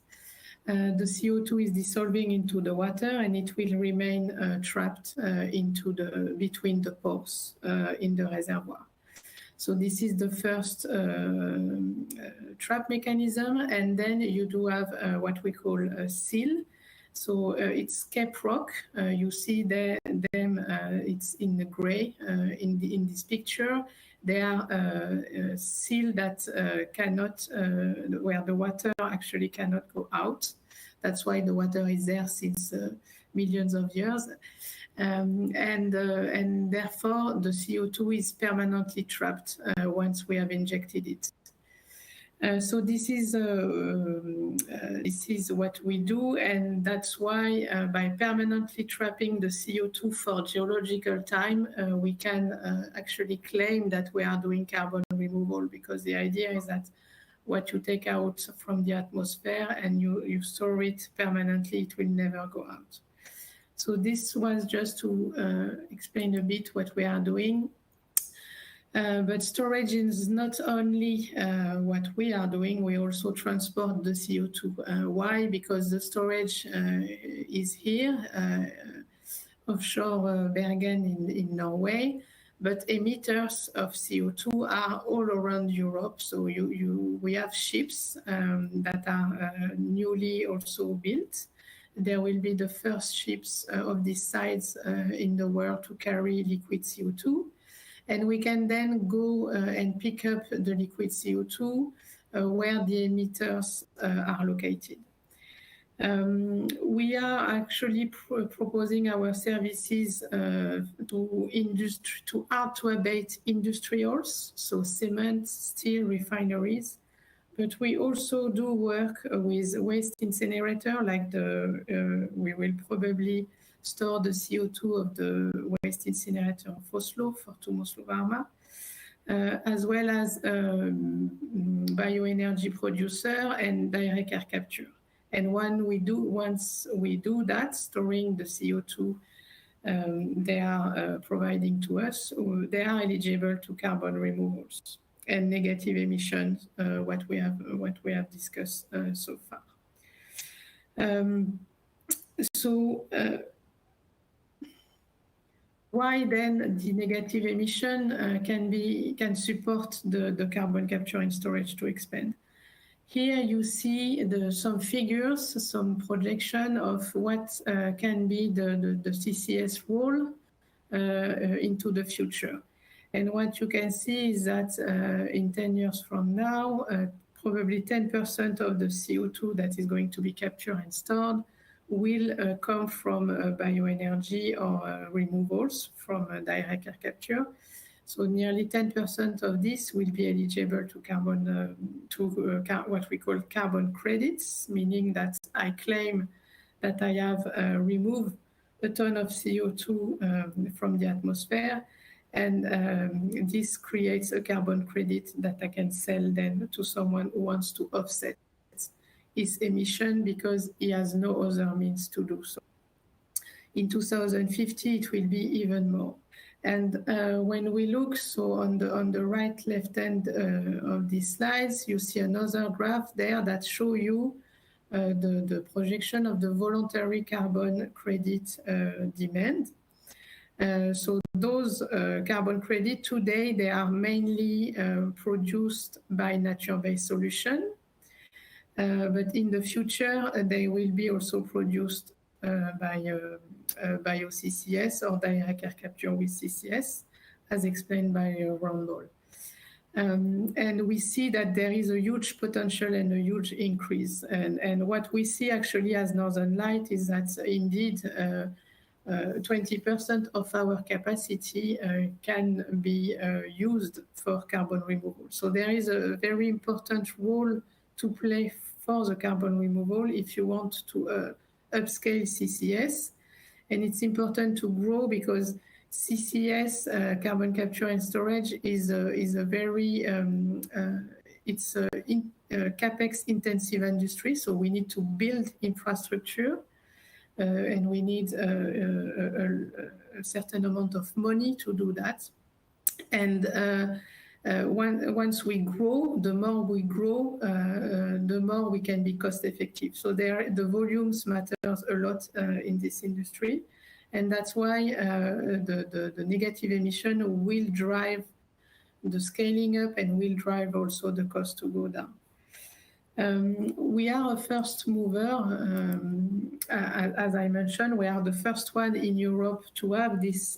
The CO2 is dissolving into the water, and it will remain trapped between the pores in the reservoir. So this is the first trap mechanism, and then you do have what we call a seal. So it's cape rock. You see them. It's in the gray in this picture. They are seal that where the water actually cannot go out. That's why the water is there since millions of years. And therefore the CO2 is permanently trapped once we have injected it. So this is what we do, and that's why by permanently trapping the CO2 for geological time, we can actually claim that we are doing carbon removal, because the idea is that what you take out from the atmosphere and you store it permanently, it will never go out. So this was just to explain a bit what we are doing. But storage is not only what we are doing, we also transport the CO2. Why? Because the storage is here, offshore Bergen in Norway, but emitters of CO2 are all around Europe. So we have ships that are newly also built. There will be the first ships of this size in the world to carry liquid CO2. And we can then go and pick up the liquid CO2 where the emitters are located. We are actually proposing our services to hard-to-abate industrials, so cement, steel, refineries. But we also do work with waste incinerator, like we will probably store the CO2 of the waste incinerator of Oslo for Oslo Varma, as well as bioenergy producer and direct air capture. And once we do that, storing the CO2 they are providing to us, they are eligible to carbon removals and negative emissions, what we have discussed so far. Why then the negative emission can support the carbon capture and storage to expand? Here you see some figures, some projection of what can be the CCS role into the future. And what you can see is that in 10 years from now, probably 10% of the CO2 that is going to be captured and stored will come from bioenergy or removals from direct air capture. So nearly 10% of this will be eligible to what we call carbon credits, meaning that I claim that I have removed a ton of CO2 from the atmosphere, and this creates a carbon credit that I can sell then to someone who wants to offset his emission because he has no other means to do so. In 2050, it will be even more. And when we look, so on the right left hand of these slides, you see another graph there that show you the projection of the voluntary carbon credit demand. So those carbon credits today, they are mainly produced by nature-based solution. But in the future, they will be also produced by bio-CCS or direct air capture with CCS, as explained by Rambøll. And we see that there is a huge potential and a huge increase. And what we see actually as Northern Light is that indeed 20% of our capacity can be used for carbon removal. So there is a very important role to play for the carbon removal if you want to upscale CCS. And it's important to grow because CCS, carbon capture and storage, is a very capex intensive industry. So we need to build infrastructure, and we need a certain amount of money to do that. And once we grow, the more we grow, the more we can be cost effective. So the volumes matters a lot in this industry. And that's why the negative emission will drive the scaling up and will drive also the cost to go down. We are a first mover. As I mentioned, we are the first one in Europe to have this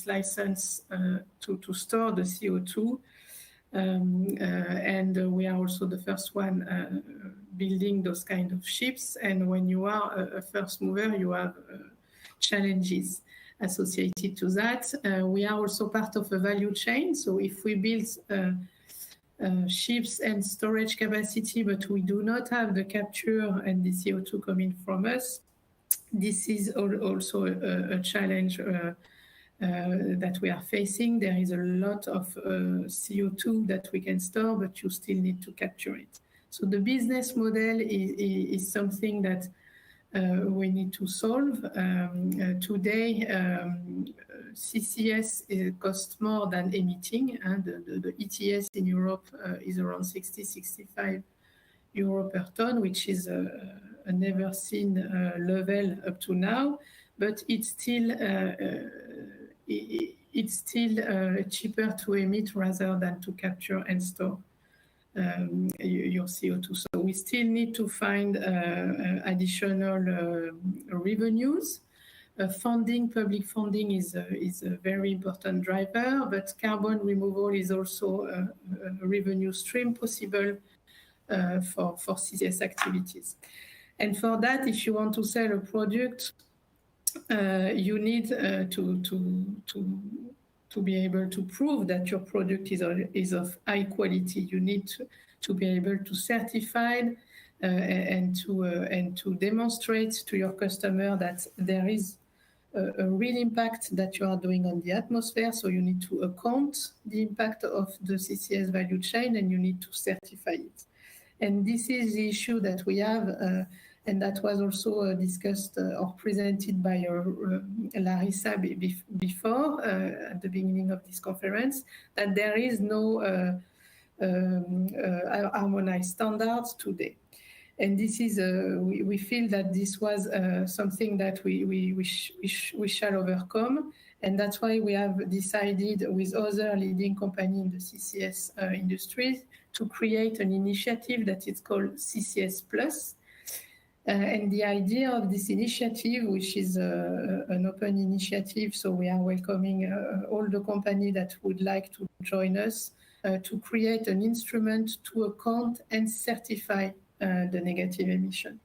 license to store the CO2. And we are also the first one building those kind of ships. And when you are a first mover, you have challenges associated to that. We are also part of a value chain. So if we build ships and storage capacity, but we do not have the capture and the CO2 coming from us, this is also a challenge that we are facing. There is a lot of CO2 that we can store, but you still need to capture it. So the business model is something that we need to solve. Today, CCS costs more than emitting, and the ETS in Europe is around 60-65 euro per ton, which is a never seen level up to now, but it's still cheaper to emit rather than to capture and store your CO2. So we still need to find additional revenues. Public funding is a very important driver, but carbon removal is also a revenue stream possible for CCS activities. And for that, if you want to sell a product, you need to be able to prove that your product is of high quality. You need to be able to certify and to demonstrate to your customer that there is a real impact that you are doing on the atmosphere. So you need to account the impact of the CCS value chain, and you need to certify it. And this is the issue that we have, and that was also discussed or presented by Larisa before at the beginning of this conference, that there is no harmonized standards today. And this is, we feel that this was something that we shall overcome. And that's why we have decided with other leading companies in the CCS industry to create an initiative that is called CCS Plus. And the idea of this initiative, which is an open initiative, so we are welcoming all the companies that would like to join us to create an instrument to account and certify the negative emission.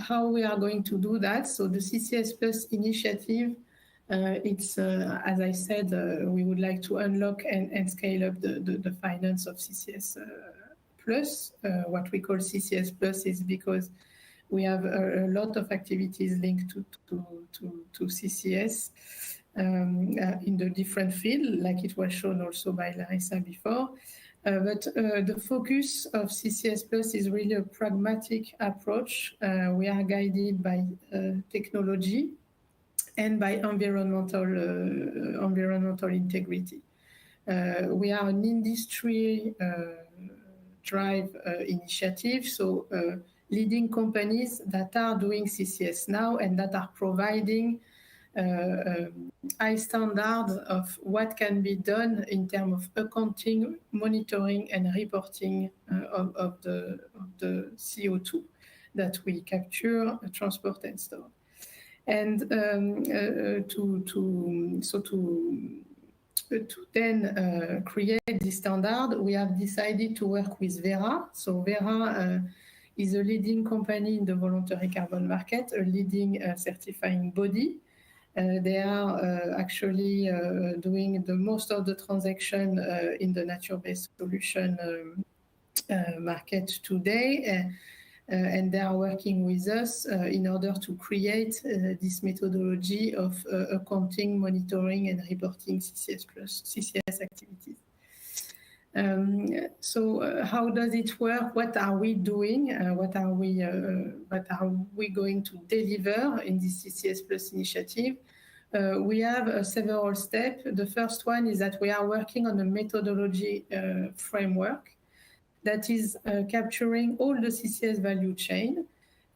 How we are going to do that? So the CCS Plus initiative, it's, as I said, we would like to unlock and scale up the finance of CCS Plus. What we call CCS Plus is because we have a lot of activities linked to CCS in the different field, like it was shown also by Larisa before. But the focus of CCS Plus is really a pragmatic approach. We are guided by technology and by environmental integrity. We are an industry drive initiative, so leading companies that are doing CCS now and that are providing high standards of what can be done in terms of accounting, monitoring, and reporting of the CO2 that we capture, transport, and store. And to then create this standard, we have decided to work with Verra. So Verra is a leading company in the voluntary carbon market, a leading certifying body. They are actually doing the most of the transaction in the nature-based solution market today. And they are working with us in order to create this methodology of accounting, monitoring, and reporting CCS activities. So how does it work? What are we doing? What are we going to deliver in this CCS Plus initiative? We have several steps. The first one is that we are working on a methodology framework that is capturing all the CCS value chain,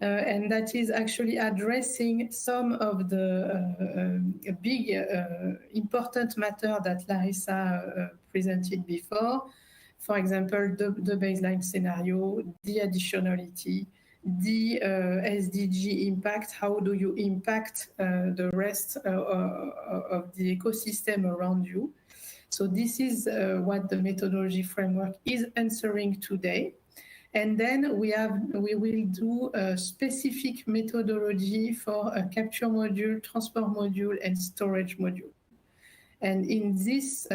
and that is actually addressing some of the big important matter that Larisa presented before. For example, the baseline scenario, the additionality, the SDG impact, how do you impact the rest of the ecosystem around you? So this is what the methodology framework is answering today. And then we will do a specific methodology for a capture module, transport module, and storage module. And in this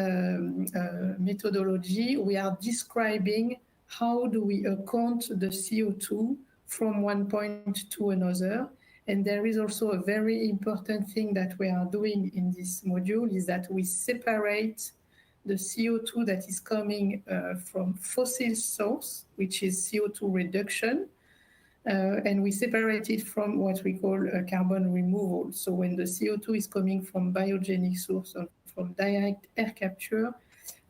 methodology, we are describing how do we account the CO2 from one point to another. And there is also a very important thing that we are doing in this module is that we separate the CO2 that is coming from fossil source, which is CO2 reduction, and we separate it from what we call carbon removal. So when the CO2 is coming from biogenic source or from direct air capture,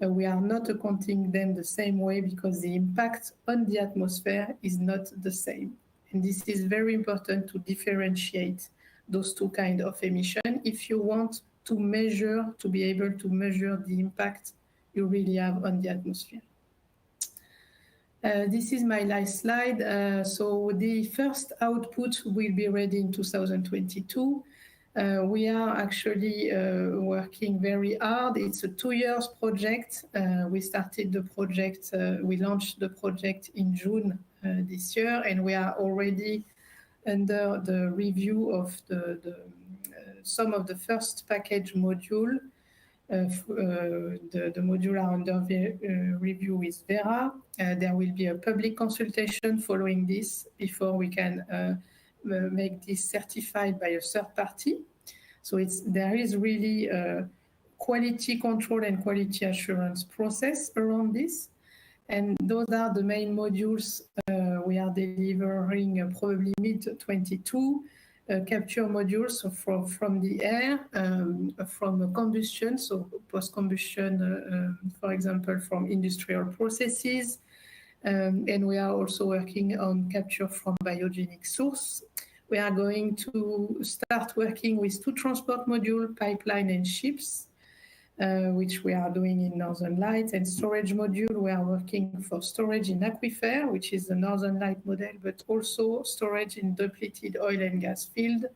we are not accounting them the same way because the impact on the atmosphere is not the same. And this is very important to differentiate those two kinds of emission if you want to measure, to be able to measure the impact you really have on the atmosphere. This is my last slide. So the first output will be ready in 2022. We are actually working very hard. It's a 2 years project. We started the project, we launched the project in June this year, and we are already under the review of some of the first package module. The module are under review with Verra. There will be a public consultation following this before we can make this certified by a third party. So there is really a quality control and quality assurance process around this. And those are the main modules we are delivering probably mid-22. Capture modules so from the air, from combustion, so post-combustion, for example, from industrial processes. And we are also working on capture from biogenic source. We are going to start working with 2 transport modules, pipeline and ships, which we are doing in Northern Lights, and storage module. We are working for storage in aquifer, which is the Northern Light model, but also storage in depleted oil and gas field,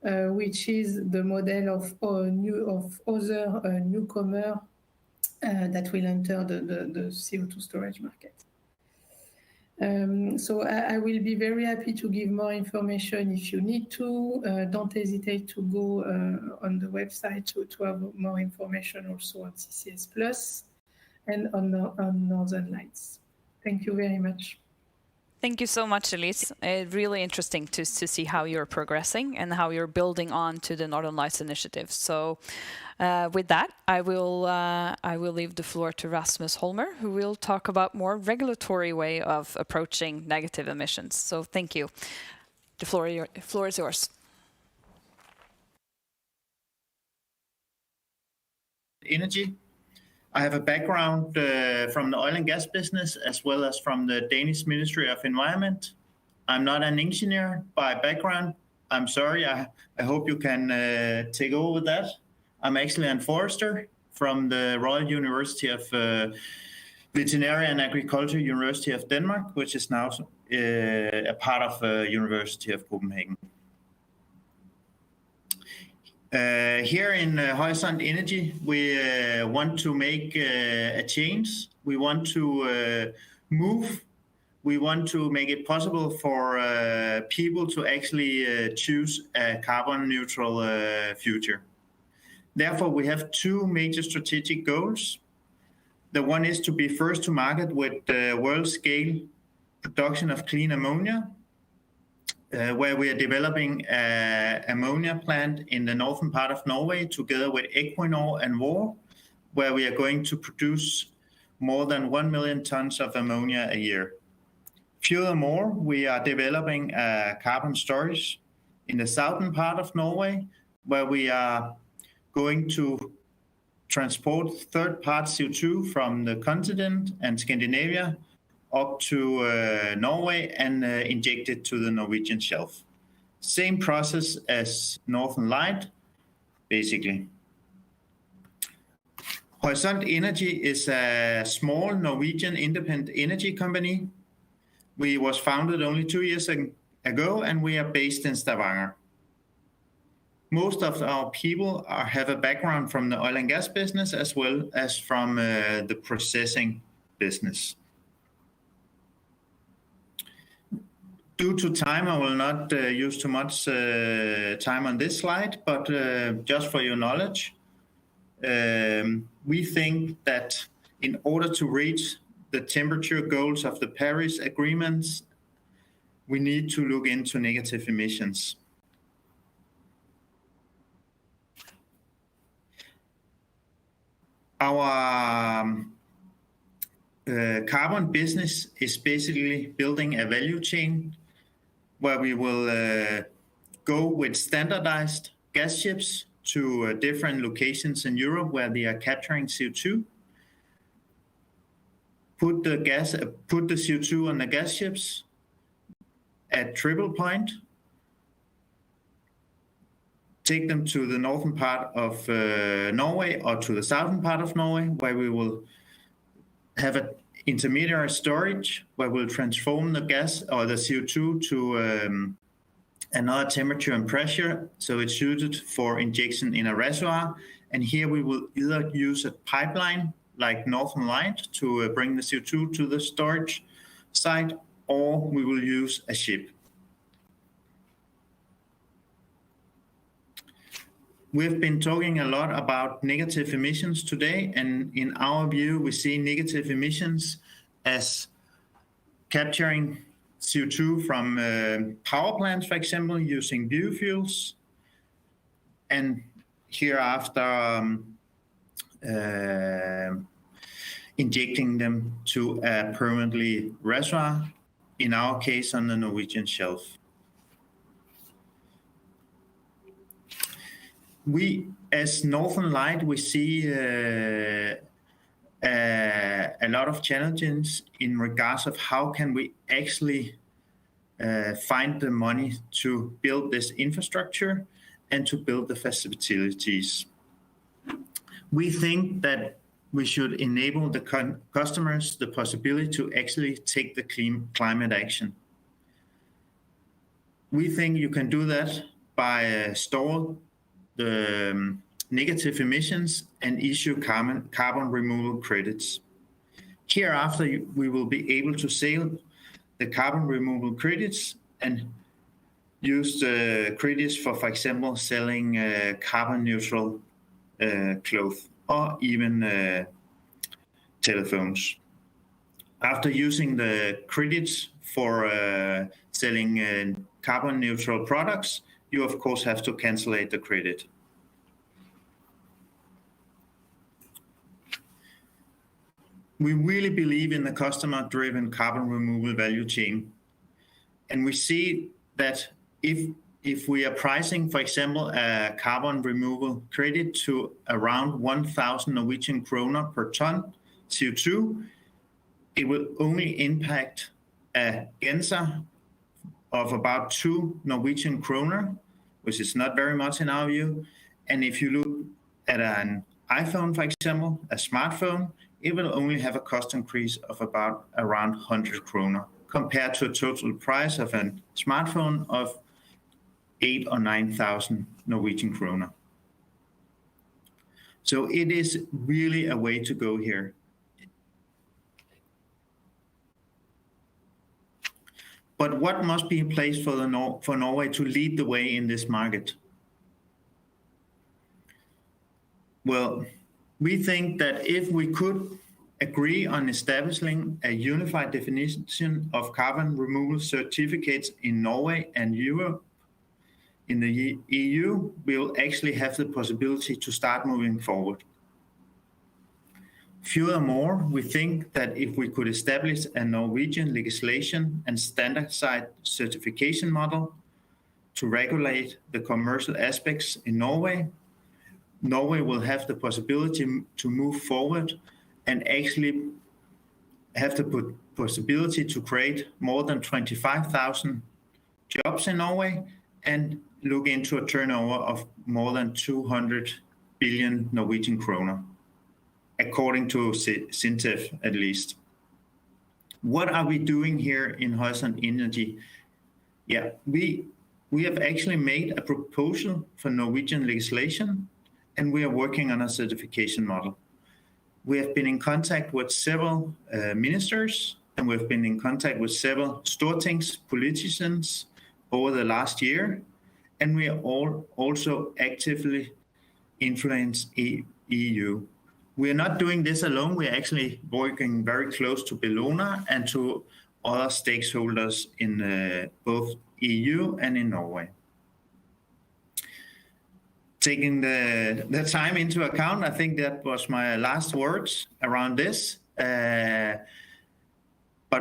which is the model of other newcomer that will enter the CO2 storage market. So I will be very happy to give more information if you need to. Don't hesitate to go on the website to have more information also on CCS Plus and on Northern Lights. Thank you very much. Thank you so much, Elise. Really interesting to see how you're progressing and how you're building on to the Northern Lights initiative. So with that, I will leave the floor to Rasmus Holmer, who will talk about more regulatory way of approaching negative emissions. So thank you. The floor is yours. Energy. I have a background from the oil and gas business as well as from the Danish Ministry of Environment. I'm not an engineer by background. I'm sorry, I hope you can take over with that. I'm actually a forester from the Royal University of Veterinary and Agriculture University of Denmark, which is now a part of University of Copenhagen. Here in Horisont Energy, we want to make a change. We want to move. We want to make it possible for people to actually choose a carbon neutral future. Therefore, we have two major strategic goals. The one is to be first to market with world scale production of clean ammonia, where we are developing an ammonia plant in the northern part of Norway together with Equinor and Vår, where we are going to produce more than 1 million tons of ammonia a year. Furthermore, we are developing carbon storage in the southern part of Norway, where we are going to transport third-party CO2 from the continent and Scandinavia up to Norway and inject it to the Norwegian shelf. Same process as Northern Light, basically. Horisont Energy is a small Norwegian independent energy company. We was founded only 2 years ago, and we are based in Stavanger. Most of our people have a background from the oil and gas business as well as from the processing business. Due to time, I will not use too much time on this slide, but just for your knowledge, we think that in order to reach the temperature goals of the Paris agreements, we need to look into negative emissions. Our carbon business is basically building a value chain where we will go with standardized gas ships to different locations in Europe where they are capturing CO2. Put the CO2 on the gas ships at triple point, take them to the northern part of Norway or to the southern part of Norway, where we will have an intermediary storage where we'll transform the gas or the CO2 to another temperature and pressure, so it's suited for injection in a reservoir. And here we will either use a pipeline like Northern Light to bring the CO2 to the storage site, or we will use a ship. We've been talking a lot about negative emissions today, and in our view, we see negative emissions as capturing CO2 from power plants, for example, using biofuels, and hereafter injecting them to a permanently reservoir, in our case on the Norwegian shelf. We, as Northern Light, we see a lot of challenges in regards of how can we actually find the money to build this infrastructure and to build the facilities. We think that we should enable the customers the possibility to actually take the climate action. We think you can do that by store the negative emissions and issue carbon removal credits. Hereafter, we will be able to sell the carbon removal credits and use the credits for example, selling carbon neutral clothes or even telephones. After using the credits for selling carbon neutral products, you of course have to cancellate the credit. We really believe in the customer-driven carbon removal value chain. And we see that if we are pricing, for example, a carbon removal credit to around 1,000 Norwegian kroner per ton CO2, it will only impact a genser of about 2 Norwegian kroner, which is not very much in our view. And if you look at an iPhone, for example, a smartphone, it will only have a cost increase of about around 100 kroner compared to a total price of a smartphone of 8,000 or 9,000 Norwegian kroner. So it is really a way to go here. But what must be in place for Norway to lead the way in this market? Well, we think that if we could agree on establishing a unified definition of carbon removal certificates in Norway and Europe, in the EU, we'll actually have the possibility to start moving forward. Furthermore, we think that if we could establish a Norwegian legislation and standardized certification model to regulate the commercial aspects in Norway, Norway will have the possibility to move forward and actually have the possibility to create more than 25,000 jobs in Norway and look into a turnover of more than 200 billion Norwegian kroner, according to SINTEF at least. What are we doing here in Horisont Energy? Yeah, we have actually made a proposal for Norwegian legislation, and we are working on a certification model. We have been in contact with several ministers, and we've been in contact with several Stortings politicians over the last year, and we are all also actively influence EU. We are not doing this alone. We are actually working very close to Bellona and to other stakeholders in both EU and in Norway. Taking the time into account, I think that was my last words around this. But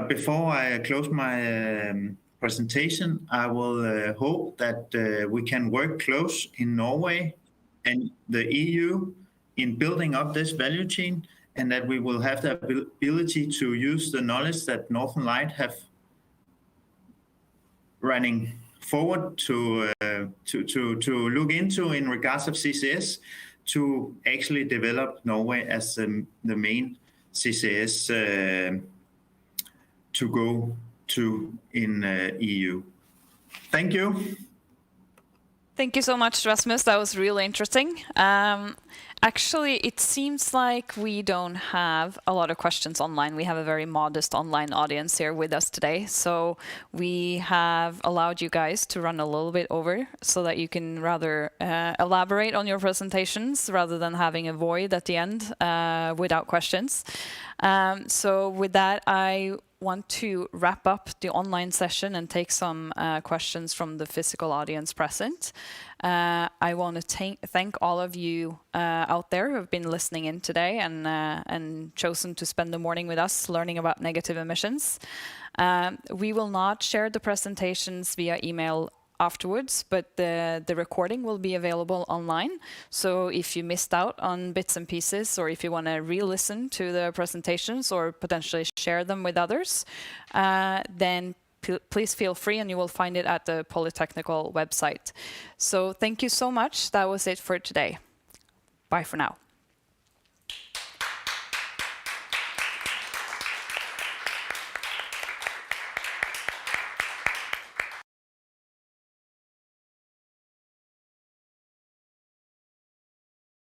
before I close my presentation, I will hope that we can work close in Norway and the EU in building up this value chain, and that we will have the ability to use the knowledge that Northern Light have running forward to look into in regards of CCS, to actually develop Norway as the main CCS to go to in EU. Thank you. Thank you so much, Rasmus. That was really interesting. Actually, it seems like we don't have a lot of questions online. We have a very modest online audience here with us today. So we have allowed you guys to run a little bit over so that you can rather elaborate on your presentations rather than having a void at the end without questions. So with that, I want to wrap up the online session and take some questions from the physical audience present. I want to thank all of you out there who have been listening in today and chosen to spend the morning with us learning about negative emissions. We will not share the presentations via email afterwards, but the recording will be available online. So if you missed out on bits and pieces, or if you want to re-listen to the presentations or potentially share them with others, then please feel free, and you will find it at the Polytechnical website. So thank you so much. That was it for today. Bye for now.